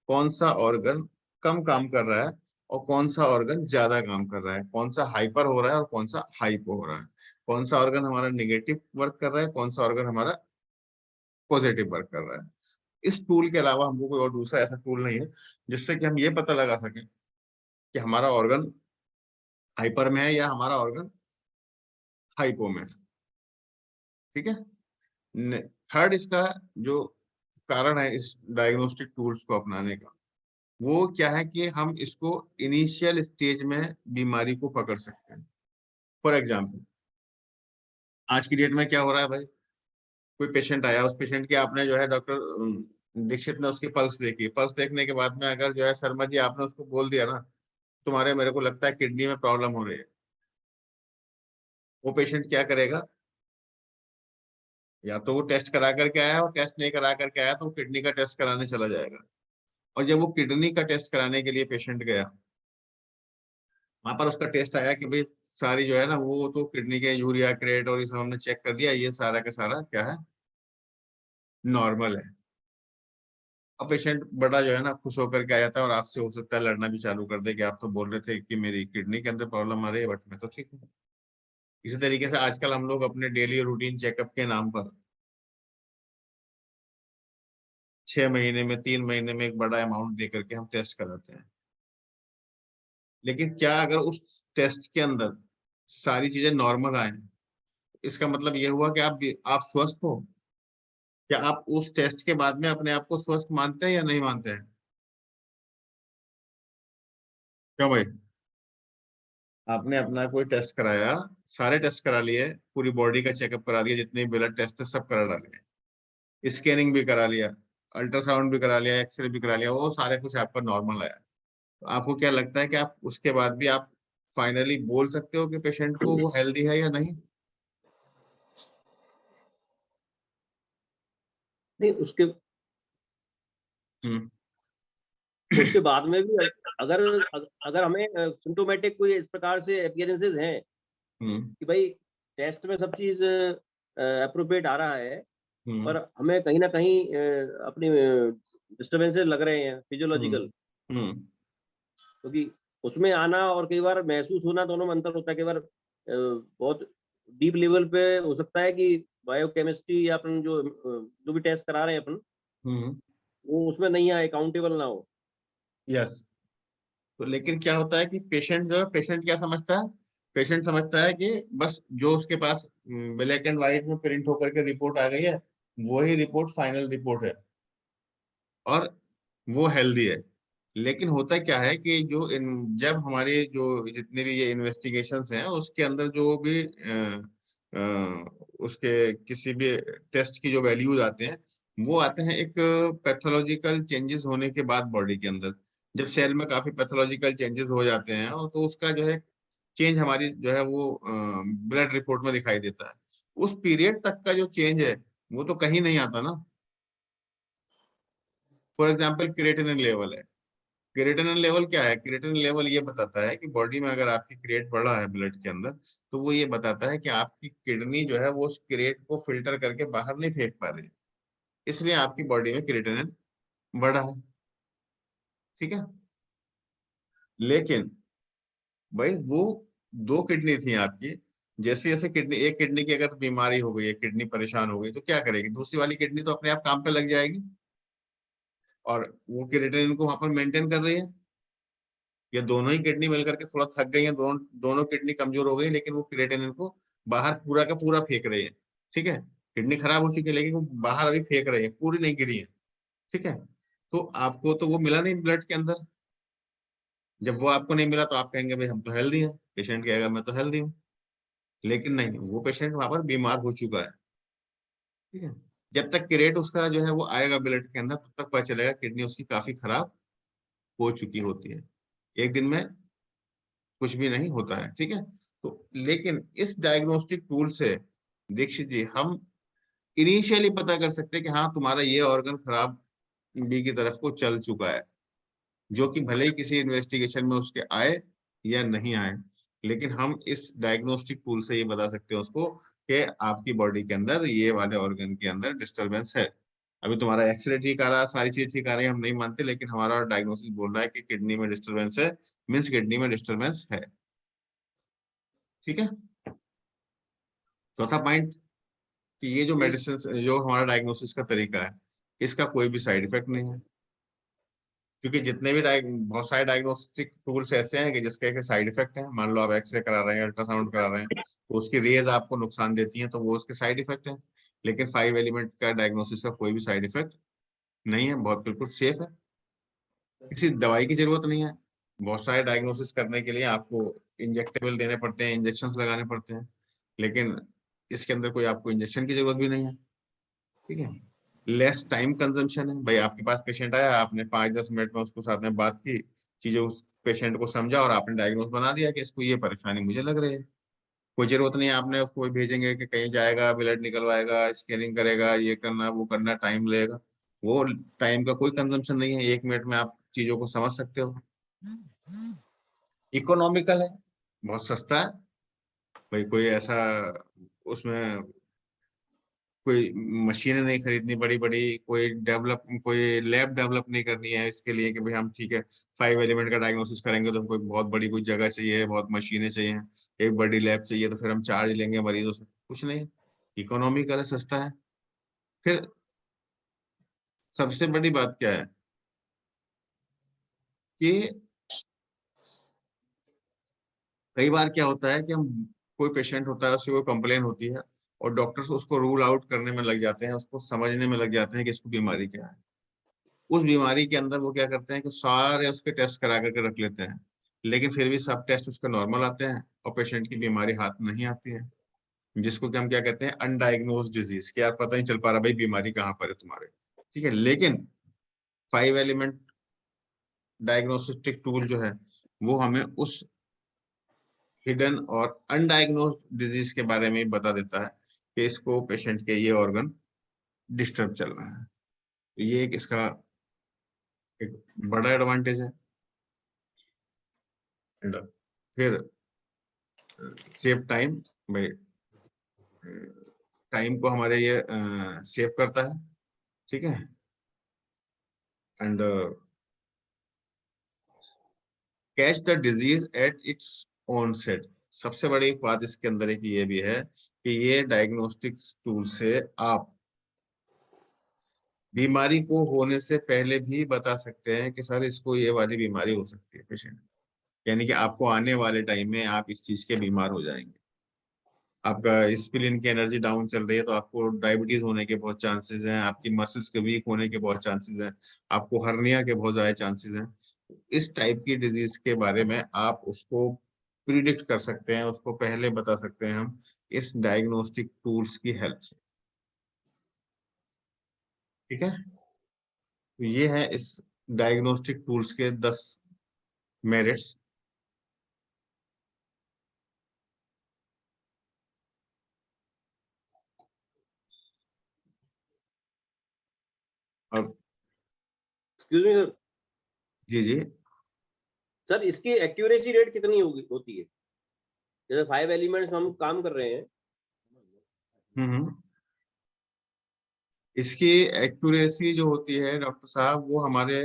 कौन सा ऑर्गन कम काम कर रहा है और कौन सा ऑर्गन ज्यादा काम कर रहा है, कौन सा हाइपर हो रहा है और कौन सा हाइपो हो रहा है, कौन सा ऑर्गन हमारा नेगेटिव वर्क कर रहा है, कौन सा ऑर्गन हमारा पॉजिटिव वर्क कर रहा है। इस टूल के अलावा हमको कोई और दूसरा ऐसा टूल नहीं है जिससे कि हम ये पता लगा सकें कि हमारा ऑर्गन हाइपर में है या हमारा ऑर्गन हाइपो में है। ठीक है, थर्ड इसका जो कारण है इस डायग्नोस्टिक टूल्स को अपनाने का, वो क्या है कि हम इसको इनिशियल स्टेज में बीमारी को पकड़ सकते हैं। फॉर एग्जाम्पल आज की डेट में क्या हो रहा है भाई, कोई पेशेंट आया, उस पेशेंट की आपने जो है डॉक्टर दीक्षित ने उसकी पल्स देखी, पल्स देखने के बाद में अगर जो है शर्मा जी आपने उसको बोल दिया ना तुम्हारे मेरे को लगता है किडनी में प्रॉब्लम हो रही है, वो पेशेंट क्या करेगा, या तो वो टेस्ट करा करके आया और टेस्ट नहीं करा करके आया तो वो किडनी का टेस्ट कराने चला जाएगा। और जब वो किडनी का टेस्ट कराने के लिए पेशेंट गया, वहां पर उसका टेस्ट आया कि भाई सारी जो है ना वो तो किडनी के यूरिया क्रेट और ये सब हमने चेक कर दिया, ये सारा का सारा क्या है, नॉर्मल है। अब पेशेंट बड़ा जो है ना खुश होकर के आ जाता है और आपसे हो सकता है लड़ना भी चालू कर दे कि आप तो बोल रहे थे कि मेरी किडनी के अंदर प्रॉब्लम आ रही है बट मैं तो ठीक हूँ। इसी तरीके से आजकल हम लोग अपने डेली रूटीन चेकअप के नाम पर 6 महीने में 3 महीने में एक बड़ा अमाउंट दे करके हम टेस्ट कराते हैं। लेकिन क्या अगर उस टेस्ट के अंदर सारी चीजें नॉर्मल आए, इसका मतलब ये हुआ कि आप स्वस्थ हो? क्या आप उस टेस्ट के बाद में अपने आप को स्वस्थ मानते हैं या नहीं मानते हैं? क्यों भाई, आपने अपना कोई टेस्ट कराया, सारे टेस्ट करा लिए, पूरी बॉडी का चेकअप करा दिया, जितने ब्लड टेस्ट है सब करा डाले, स्कैनिंग भी करा लिया, अल्ट्रासाउंड भी करा लिया, एक्सरे भी करा लिया, वो सारे कुछ आपका नॉर्मल आया, तो आपको क्या लगता है कि आप उसके बाद भी आप फाइनली बोल सकते हो कि पेशेंट को वो हेल्दी है या नहीं? नहीं, उसके हम्म उसके बाद में भी अगर अगर हमें सिम्टोमेटिक कोई इस प्रकार से अपीयरेंसेस हैं हम्म कि भाई टेस्ट में सब चीज अप्रोप्रिएट आ रहा है, हम्म पर हमें कहीं ना कहीं अपनी डिस्टर्बेंसेस लग रहे हैं फिजियोलॉजिकल, हम्म क्योंकि उसमें आना और कई बार महसूस होना दोनों में अंतर होता है। कई बार बहुत डीप लेवल पे हो सकता है कि बायोकेमिस्ट्री या अपन जो भी टेस्ट करा रहे हैं अपन, हम्म वो उसमें नहीं आए, काउंटेबल ना हो। यस। तो लेकिन क्या होता है कि पेशेंट जो है, पेशेंट क्या समझता है? पेशेंट समझता है कि बस जो उसके पास ब्लैक एंड व्हाइट में प्रिंट होकर के रिपोर्ट आ गई है, वही रिपोर्ट फाइनल रिपोर्ट है और वो हेल्दी है। लेकिन होता क्या है कि जब हमारे जो जितने भी ये इन्वेस्टिगेशंस हैं उसके अंदर जो भी उसके किसी भी टेस्ट की जो वैल्यूज आते हैं, वो आते हैं एक पैथोलॉजिकल चेंजेस होने के बाद बॉडी के अंदर। जब सेल में काफी पैथोलॉजिकल चेंजेस हो जाते हैं और तो उसका जो है चेंज हमारी जो है वो ब्लड रिपोर्ट में दिखाई देता है। उस पीरियड तक का जो चेंज है वो तो कहीं नहीं आता ना। फॉर एग्जाम्पल क्रिएटिनिन लेवल है। क्रिएटिनिन लेवल क्या है? क्रिएटिनिन लेवल ये बताता है कि बॉडी में अगर आपकी क्रिएट बढ़ा है ब्लड के अंदर, तो वो ये बताता है कि आपकी किडनी जो है वो उस क्रिएट को फिल्टर करके बाहर नहीं फेंक पा रही है, इसलिए आपकी बॉडी में क्रिएटिनिन बढ़ा है। ठीक है। लेकिन भाई वो दो किडनी थी आपकी, जैसे जैसे किडनी, एक किडनी की अगर बीमारी हो गई है, किडनी परेशान हो गई, तो क्या करेगी? दूसरी वाली किडनी तो अपने आप काम पे लग जाएगी और वो क्रिएटिनिन को वहां पर मेंटेन कर रही है। या दोनों ही किडनी मिलकर के थोड़ा थक गई हैं, दोनों किडनी कमजोर हो गई, लेकिन वो क्रिएटिनिन को बाहर पूरा का पूरा फेंक रही है। ठीक है। किडनी खराब हो चुकी है लेकिन वो बाहर अभी फेंक रही है, पूरी नहीं गिरी है। ठीक है। तो आपको तो वो मिला नहीं ब्लड के अंदर। जब वो आपको नहीं मिला तो आप कहेंगे भाई हम तो हेल्दी हैं, पेशेंट कहेगा मैं तो हेल्दी हूँ। लेकिन नहीं, वो पेशेंट वहां पर बीमार हो चुका है। ठीक है। जब तक क्रिएट उसका जो है वो आएगा ब्लड के अंदर, तब तक पता चलेगा किडनी उसकी काफी खराब हो चुकी होती है। एक दिन में कुछ भी नहीं होता है। ठीक है। तो लेकिन इस डायग्नोस्टिक टूल से दीक्षित जी हम इनिशियली पता कर सकते हैं कि हाँ तुम्हारा ये ऑर्गन खराब बी की तरफ को चल चुका है, जो कि भले ही किसी इन्वेस्टिगेशन में उसके आए या नहीं आए, लेकिन हम इस डायग्नोस्टिक टूल से ये बता सकते हैं उसको कि आपकी बॉडी के अंदर ये वाले ऑर्गन के अंदर डिस्टरबेंस है। अभी तुम्हारा एक्सरे ठीक आ रहा है, सारी चीज ठीक आ रही है, हम नहीं मानते, लेकिन हमारा डायग्नोसिस बोल रहा है कि किडनी में डिस्टरबेंस है, मीन्स किडनी में डिस्टरबेंस है। ठीक है। चौथा पॉइंट कि ये जो मेडिसिन, जो हमारा डायग्नोसिस का तरीका है, इसका कोई भी साइड इफेक्ट नहीं है। क्योंकि जितने भी बहुत सारे डायग्नोस्टिक टूल्स ऐसे हैं कि जिसके एक साइड इफेक्ट है। मान लो आप एक्सरे करा रहे हैं, अल्ट्रासाउंड करा रहे हैं, तो उसकी रेज आपको नुकसान देती हैं, तो वो उसके साइड इफेक्ट है। लेकिन 5 एलिमेंट का डायग्नोसिस का कोई भी साइड इफेक्ट नहीं है, बहुत बिल्कुल सेफ है। किसी दवाई की जरूरत नहीं है। बहुत सारे डायग्नोसिस करने के लिए आपको इंजेक्टेबल देने पड़ते हैं, इंजेक्शन लगाने पड़ते हैं, लेकिन इसके अंदर कोई आपको इंजेक्शन की जरूरत भी नहीं है। ठीक है। लेस टाइम कंजम्पशन है। भाई आपके पास पेशेंट आया, आपने 5-10 मिनट में उसको साथ में बात की, चीजें उस पेशेंट को समझा और आपने डायग्नोस बना दिया कि इसको ये परेशानी मुझे लग रही है। कोई जरूरत नहीं है आपने उसको भेजेंगे कि कहीं जाएगा, ब्लड निकलवाएगा, स्कैनिंग करेगा, ये करना वो करना, टाइम लगेगा। वो टाइम का कोई कंजम्पशन नहीं है, 1 मिनट में आप चीजों को समझ सकते हो। इकोनॉमिकल है, बहुत सस्ता है। भाई कोई ऐसा उसमें कोई मशीनें नहीं खरीदनी बड़ी बड़ी, कोई लैब डेवलप नहीं करनी है इसके लिए कि भाई हम ठीक है 5 एलिमेंट का डायग्नोसिस करेंगे तो कोई बहुत बड़ी कोई जगह चाहिए, बहुत मशीनें चाहिए, एक बड़ी लैब चाहिए, तो फिर हम चार्ज लेंगे मरीजों से, कुछ नहीं। इकोनॉमिकल है, सस्ता है। फिर सबसे बड़ी बात क्या है कि कई बार क्या होता है कि हम, कोई पेशेंट होता है उससे कोई कंप्लेन होती है और डॉक्टर्स उसको रूल आउट करने में लग जाते हैं, उसको समझने में लग जाते हैं कि इसको बीमारी क्या है। उस बीमारी के अंदर वो क्या करते हैं कि सारे उसके टेस्ट करा करके रख लेते हैं, लेकिन फिर भी सब टेस्ट उसके नॉर्मल आते हैं और पेशेंट की बीमारी हाथ नहीं आती है, जिसको कि हम क्या कहते हैं, अनडायग्नोज डिजीज, कि यार पता नहीं चल पा रहा भाई बीमारी कहाँ पर है तुम्हारे। ठीक है। लेकिन 5 एलिमेंट डायग्नोस्टिक टूल जो है वो हमें उस हिडन और अनडायग्नोस्ड डिजीज के बारे में बता देता है कि इसको पेशेंट के ये ऑर्गन डिस्टर्ब चल रहा है। तो ये एक इसका एक बड़ा एडवांटेज है। फिर सेव टाइम, भाई टाइम को हमारे ये सेव करता है, ठीक है। And catch the disease at its own set. सबसे बड़ी बात इसके अंदर एक ये भी है कि ये डायग्नोस्टिक टूल से आप बीमारी को होने से पहले भी बता सकते हैं कि सर इसको ये वाली बीमारी हो सकती है पेशेंट, यानी कि आपको आने वाले टाइम में आप इस चीज के बीमार हो जाएंगे। आपका स्प्लीन की एनर्जी डाउन चल रही है तो आपको डायबिटीज होने के बहुत चांसेस हैं, आपकी मसल्स के वीक होने के बहुत चांसेस हैं, आपको हर्निया के बहुत ज्यादा चांसेस हैं। इस टाइप की डिजीज के बारे में आप उसको प्रिडिक्ट कर सकते हैं, उसको पहले बता सकते हैं हम इस डायग्नोस्टिक टूल्स की हेल्प से, ठीक है। तो ये है इस डायग्नोस्टिक टूल्स के 10 मेरिट्स। अब एक्सक्यूज मी सर, जी जी सर इसकी एक्यूरेसी रेट कितनी होती है? जैसे 5 एलिमेंट्स हम काम कर रहे हैं, इसकी एक्यूरेसी जो होती है डॉक्टर साहब वो हमारे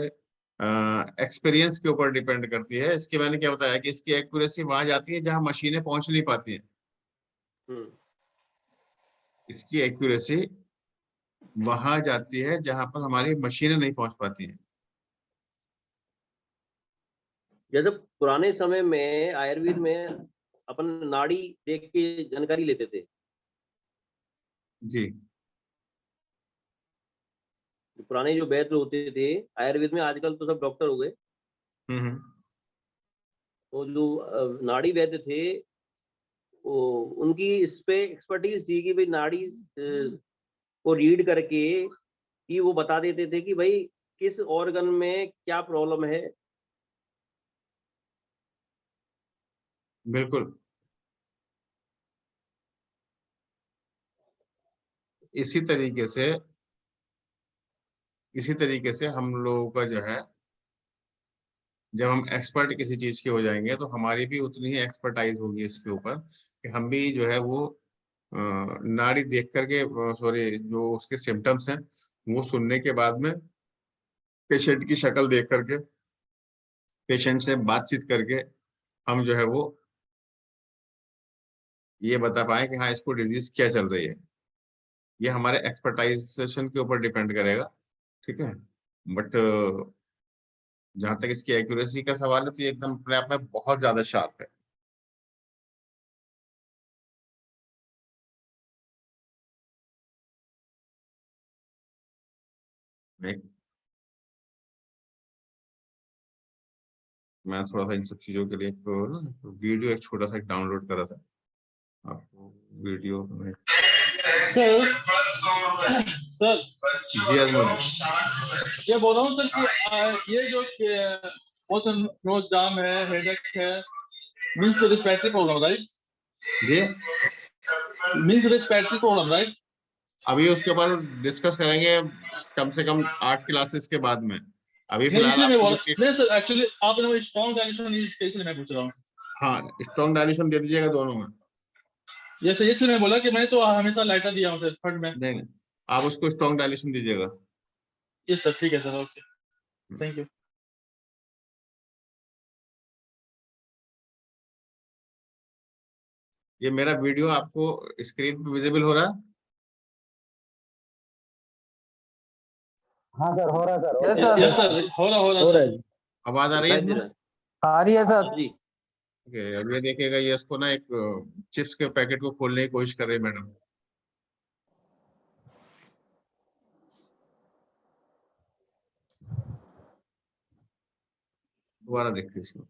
एक्सपीरियंस के ऊपर डिपेंड करती है। इसके मैंने क्या बताया कि इसकी एक्यूरेसी वहां जाती है जहां मशीनें पहुंच नहीं पाती हैं। हम्म, इसकी एक्यूरेसी वहां जाती है जहां पर हमारी मशीनें नहीं पहुंच पाती हैं। जैसे पुराने समय में आयुर्वेद में अपन नाड़ी देख के जानकारी लेते थे, जी पुराने जो वैद्य होते थे आयुर्वेद में, आजकल तो सब डॉक्टर हो गए। हम्म तो जो नाड़ी वैद्य थे वो उनकी इस पे एक्सपर्टीज थी कि भाई नाड़ी को रीड करके ही वो बता देते थे कि भाई किस ऑर्गन में क्या प्रॉब्लम है। बिल्कुल। इसी तरीके से हम लोगों का जो है, जब हम एक्सपर्ट किसी चीज के हो जाएंगे तो हमारी भी उतनी ही एक्सपर्टाइज होगी इसके ऊपर कि हम भी जो है वो नाड़ी देख करके, सॉरी, जो उसके सिम्टम्स हैं वो सुनने के बाद में पेशेंट की शक्ल देख करके, पेशेंट से बातचीत करके हम जो है वो ये बता पाए कि हाँ इसको डिजीज क्या चल रही है। ये हमारे एक्सपर्टाइजेशन के ऊपर डिपेंड करेगा, ठीक है। बट जहां तक इसकी एक्यूरेसी का सवाल है तो ये एकदम अपने आप में बहुत ज्यादा शार्प है। मैं मैं थोड़ा सा इन सब चीजों के लिए वीडियो एक छोटा सा डाउनलोड करा था आपको वीडियो में। सर सर जी आजमल जी। ये बोल रहा हूँ सर कि ये जो बहुत नोज जाम है, हेडेक है, मीन्स रिस्पिरेटरी प्रॉब्लम, राइट? जी मीन्स रिस्पिरेटरी प्रॉब्लम, राइट? अभी उसके ऊपर डिस्कस करेंगे कम से कम 8 क्लासेस के बाद में। अभी नहीं, फिलहाल इसलिए मैं आपको बोल जो नहीं सर, एक्चुअली आपने वो स्ट्रॉन्ग डायरेक्शन यूज किया, इसलिए मैं पूछ रहा हूँ। हाँ स्ट्रॉन्ग डायल्यूशन दे दीजिएगा दोनों में। जैसे इसलिए मैं बोला कि मैंने तो हमेशा लाइटर दिया हूँ सर फंड में। नहीं आप उसको स्ट्रॉन्ग डायल्यूशन दीजिएगा। यस सर, ठीक है सर, ओके, थैंक यू। ये मेरा वीडियो आपको स्क्रीन पे विजिबल हो रहा है? हाँ सर, हो रहा है सर। यस सर, हो रहा सर। आवाज आ रही है दिखाई दे इसमें? रहा है। आ रही है सर। हाँ जी। ओके, अब ये देखिएगा, ये इसको ना एक चिप्स के पैकेट को खोलने की कोशिश कर रही है मैडम। दोबारा देखते हैं इसको।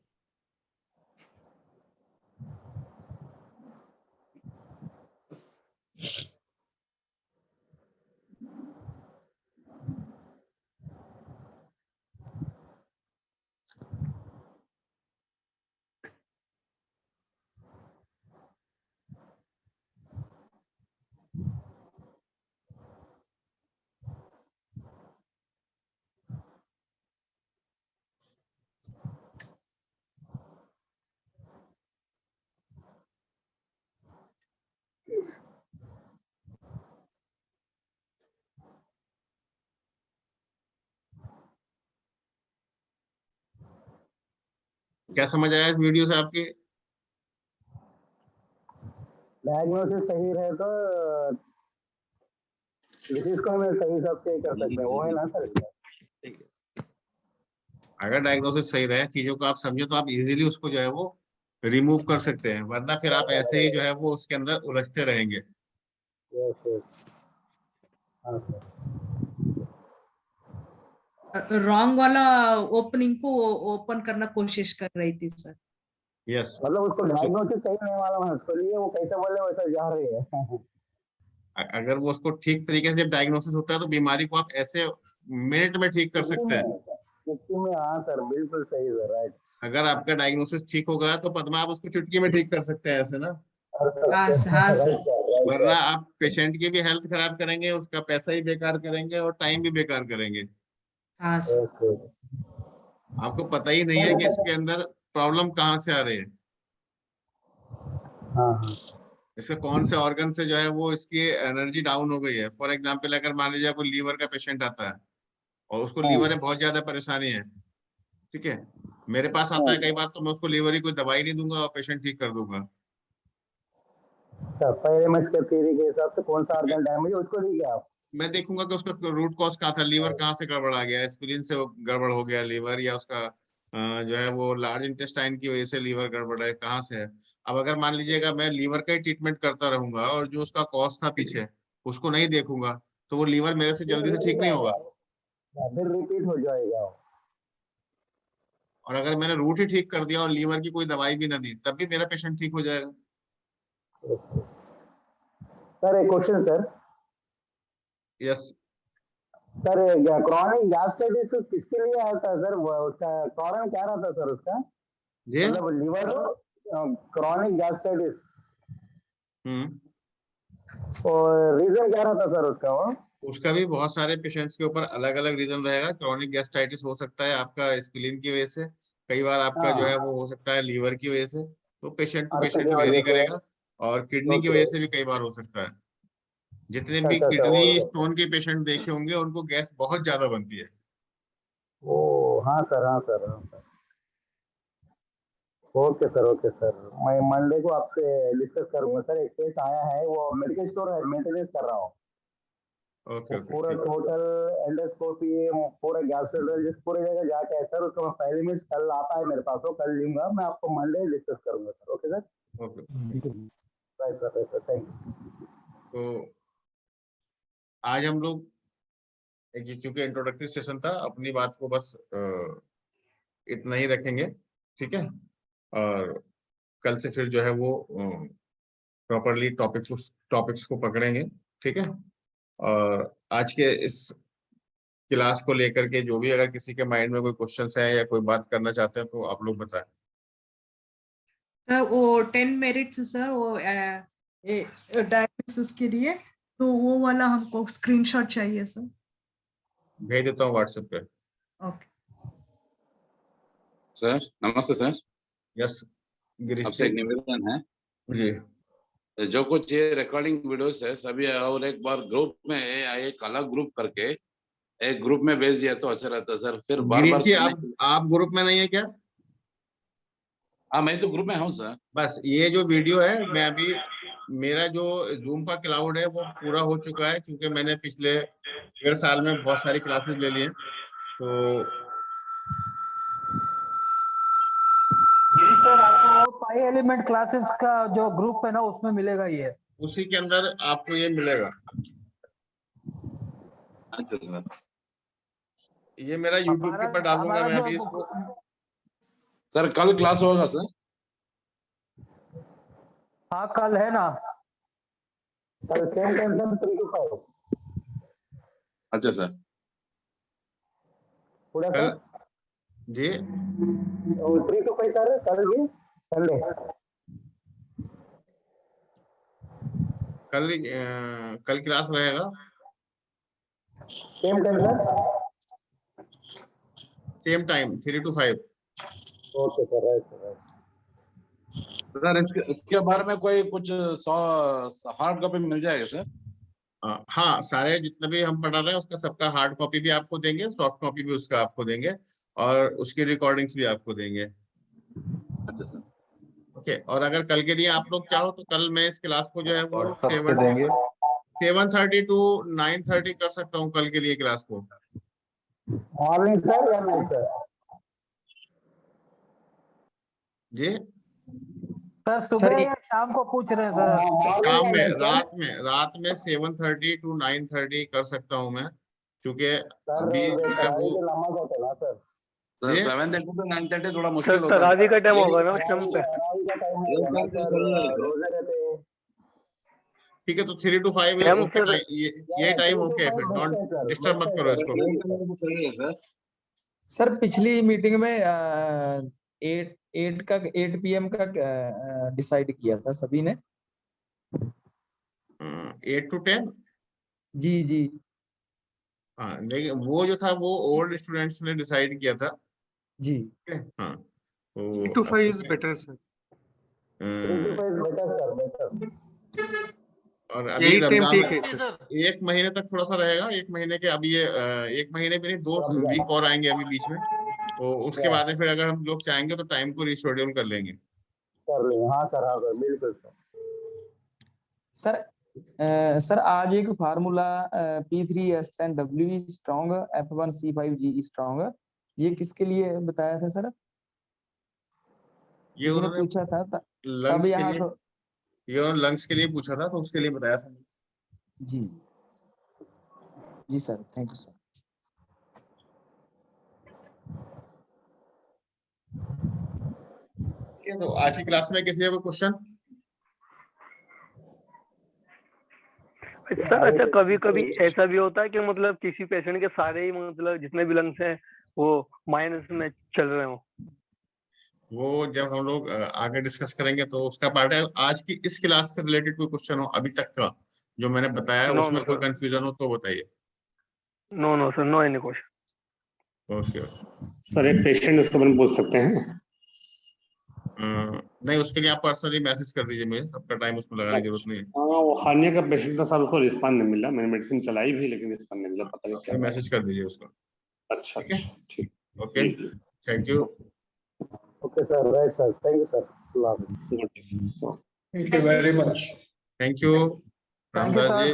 क्या समझ आया इस वीडियो से आपके? डायग्नोसिस सही रहे तो डिसीज को हमें सही हिसाब से कर सकते हैं, वो है ना सर? अगर डायग्नोसिस सही रहे, चीजों को आप समझे, तो आप इजीली उसको जो है वो रिमूव कर सकते हैं, वरना फिर आप ऐसे ही जो है वो उसके अंदर उलझते रहेंगे। यस यस, हाँ सर। रॉन्ग वाला ओपनिंग को ओपन करना कोशिश कर रही थी सर। यस, मतलब उसको डायग्नोसिस सही नहीं मालूम है, उसके लिए वो कैसे बोले वैसा जा रही है। अगर वो उसको ठीक तरीके से डायग्नोसिस होता है तो बीमारी को आप ऐसे मिनट में ठीक कर सकते हैं। चुटकी में, हाँ सर, बिल्कुल सही सर, राइट। अगर आपका डायग्नोसिस ठीक होगा तो पद्मा आप उसको चुटकी में ठीक कर सकते हैं, ऐसे ना। हाँ सर। वरना आप पेशेंट की भी हेल्थ खराब करेंगे, उसका पैसा ही बेकार करेंगे और टाइम भी बेकार करेंगे। हाँ सर। आपको पता ही नहीं है कि इसके अंदर प्रॉब्लम कहाँ से आ रही है, इसके कौन से ऑर्गन से जो है वो इसकी एनर्जी डाउन हो गई है। फॉर एग्जाम्पल, अगर मान लीजिए कोई लीवर का पेशेंट आता है और उसको लीवर में बहुत ज्यादा परेशानी है, ठीक है, मेरे पास आता है कई बार, तो मैं उसको लीवर की कोई दवाई नहीं दूंगा और पेशेंट ठीक कर दूंगा। पहले मैं स्टेप थ्योरी के हिसाब से कौन सा ऑर्गन डैमेज है उसको दीजिए आप। मैं देखूंगा कि उसका रूट कॉज कहाँ था, लीवर कहाँ से गड़बड़ आ गया, स्प्लीन से गड़बड़ हो गया लीवर, या उसका जो है वो लार्ज इंटेस्टाइन की वजह से लीवर गड़बड़ है, कहाँ से है। अब अगर मान लीजिएगा मैं लीवर का ही ट्रीटमेंट करता रहूंगा और जो उसका कॉज था पीछे उसको नहीं देखूंगा, तो वो लीवर मेरे से जल्दी से ठीक नहीं होगा। फिर रिपीट हो जाएगा। और अगर मैंने रूट ही ठीक कर दिया और लीवर की कोई दवाई भी ना दी, तब भी मेरा पेशेंट ठीक हो जाएगा। सर एक question sir. Yes sir, chronic gastritis किसके लिए आता है सर? उसका कारण क्या रहता है सर उसका? मतलब लीवर क्रॉनिक गैस्ट्राइटिस, और रीजन क्या रहता है सर उसका? उसका भी बहुत सारे पेशेंट्स के ऊपर अलग अलग रीजन रहेगा। क्रॉनिक गैस्ट्राइटिस हो सकता है आपका स्प्लीन की वजह से, कई बार आपका जो है वो हो सकता है लीवर की वजह से, तो पेशेंट टू पेशेंट वेरी करेगा। और किडनी की वजह से भी कई बार हो सकता है। जितने भी किडनी स्टोन के पेशेंट देखे होंगे उनको गैस बहुत ज्यादा बनती है। ओ हाँ सर, हाँ सर, हाँ sir. Okay sir, okay sir, मैं मंडे को आपसे डिस्कस करूंगा सर। एक केस आया है, वो मेडिकल स्टोर है, मेंटेनेंस कर रहा हूँ। ओके पूरा टोटल एंडोस्कोपी, पूरा गैस्ट्रोलॉजिस्ट पूरी जगह जाके है सर। उसका मैं पहले में कल आता है मेरे पास, वो कल लूंगा मैं, आपको मंडे डिस्कस करूंगा sir. Okay sir, okay right sir, right sir, thanks. तो आज हम लोग क्योंकि इंट्रोडक्टरी सेशन था, अपनी बात को बस इतना ही रखेंगे, ठीक है। और कल से फिर जो है वो प्रॉपरली टॉपिक्स को पकड़ेंगे, ठीक है। और आज के इस क्लास को लेकर के जो भी अगर किसी के माइंड में कोई क्वेश्चन है या कोई बात करना चाहते हैं तो आप लोग बताएं। सर वो 10 मेरिट्स सर, वो डायग्नोसिस के लिए, तो वो वाला हमको स्क्रीनशॉट चाहिए सर। भेज देता हूँ व्हाट्सएप पे। ओके सर, नमस्ते सर। यस गिरीश आपसे एक निवेदन है जी। जो कुछ ये रिकॉर्डिंग वीडियोस है सभी, और एक बार ग्रुप में एक अलग ग्रुप करके एक ग्रुप में भेज दिया तो अच्छा रहता सर। फिर बार बार आप ग्रुप में नहीं है क्या? हाँ, मैं तो ग्रुप में हूँ सर। बस ये जो वीडियो है, मैं अभी मेरा जो जूम का क्लाउड है वो पूरा हो चुका है, क्योंकि मैंने पिछले 1.5 साल में बहुत सारी क्लासेस ले ली हैं। तो सर आपको 5 एलिमेंट क्लासेस का जो ग्रुप है ना उसमें मिलेगा, ये उसी के अंदर आपको ये मिलेगा। अच्छा सर, ये मेरा यूट्यूब के ऊपर डालूंगा मैं अभी इसको। सर कल क्लास होगा सर? हाँ कल है ना, कल सेम टाइम 3 to 5। अच्छा सर, पूरा कल जी 3 to 5 सर, कल भी संडे। कल क्लास रहेगा same time sir, same time 3 to 5। Okay sir, right sir. Sir इसके बारे में कोई कुछ हार्ड कॉपी मिल जाएगा सर? हाँ, सारे जितने भी हम पढ़ा रहे हैं उसका सबका हार्ड कॉपी भी आपको देंगे, सॉफ्ट कॉपी भी उसका आपको देंगे, और उसकी रिकॉर्डिंग्स भी आपको देंगे। अच्छा सर। ओके, और अगर कल के लिए आप लोग चाहो तो कल मैं इस क्लास को जो है वो WhatsApp पे देंगे। 7:30 to 9:30 कर सकता हूँ कल के लिए क्लास को। मॉर्निंग सर या नाइट सर? जी सर सुबह या शाम को पूछ रहे हैं सर? शाम में, रात में 7:30 to 9:30 कर सकता हूँ मैं, क्योंकि अभी जो है वो नमाज होता है ना सर? Sir ji? 7:30 to 9:30 थोड़ा मुश्किल होता है। तरावी का टाइम होगा ना उस टाइम पे? तरावी का टाइम होगा ना सर, रोजे रहते हैं। ठीक है, तो 3 to 5 हम ओके, सर ये टाइम ओके है, फिर डोंट डिस्टर्ब मत करो इसको। सही है सर। सर पिछली मीटिंग में 8 PM का डिसाइड किया था सभी ने। 8 to 10। जी जी हाँ, लेकिन वो जो था वो ओल्ड स्टूडेंट्स ने डिसाइड किया था। जी। हाँ, 3 to 5 is better sir. 3 to 5 better sir, better. और अभी यही टाइम रमजान ठीक है सर। एक महीने तक थोड़ा सा रहेगा, एक महीने के, अभी ये 1 महीने भी नहीं, 2 वीक और आएंगे अभी बीच में, तो उसके बाद में फिर अगर हम लोग चाहेंगे तो टाइम को रिशेड्यूल कर लेंगे। कर लेंगे, हाँ सर, हाँ सर, बिल्कुल सर। सर आज एक formula P3S10W strong F1C5G strong, ये किसके लिए बताया था सर? ये किसी ने उन्होंने पूछा था तब लंग्स के यहाँ लिए, तो ये उन्होंने लंग्स के लिए पूछा था, तो उसके लिए बताया था। जी जी सर, थैंक यू सर। ठीक है, तो आज की क्लास में किसी का कोई क्वेश्चन? सर अच्छा, कभी कभी ऐसा भी होता है कि मतलब किसी पेशेंट के सारे ही मतलब जितने भी लंग्स हैं वो माइनस में चल रहे हो? वो जब हम लोग आगे डिस्कस करेंगे तो उसका पार्ट है। आज की इस क्लास से रिलेटेड कोई क्वेश्चन हो अभी तक का जो मैंने बताया, नो उसमें नो कोई सर, कंफ्यूजन हो तो बताइए। No sir, no any question. Okay. Sir एक पेशेंट उसको अपन पूछ सकते हैं? नहीं, उसके लिए आप पर्सनली मैसेज कर दीजिए मुझे, सबका टाइम उसमें लगाने की जरूरत नहीं है। हाँ, वो हार्निया का पेशेंट था सर, उसको रिस्पॉन्ड नहीं मिला, मैंने मेडिसिन चलाई भी लेकिन रिस्पॉन्ड नहीं मिला, पता नहीं क्या। मैसेज कर दीजिए उसको। अच्छा ठीक है, अच्छा, ठीक। Okay, thank you. Okay sir, right sir, thank you sir. Thank you very much. Thank you thank you Ramdas sir. Ji.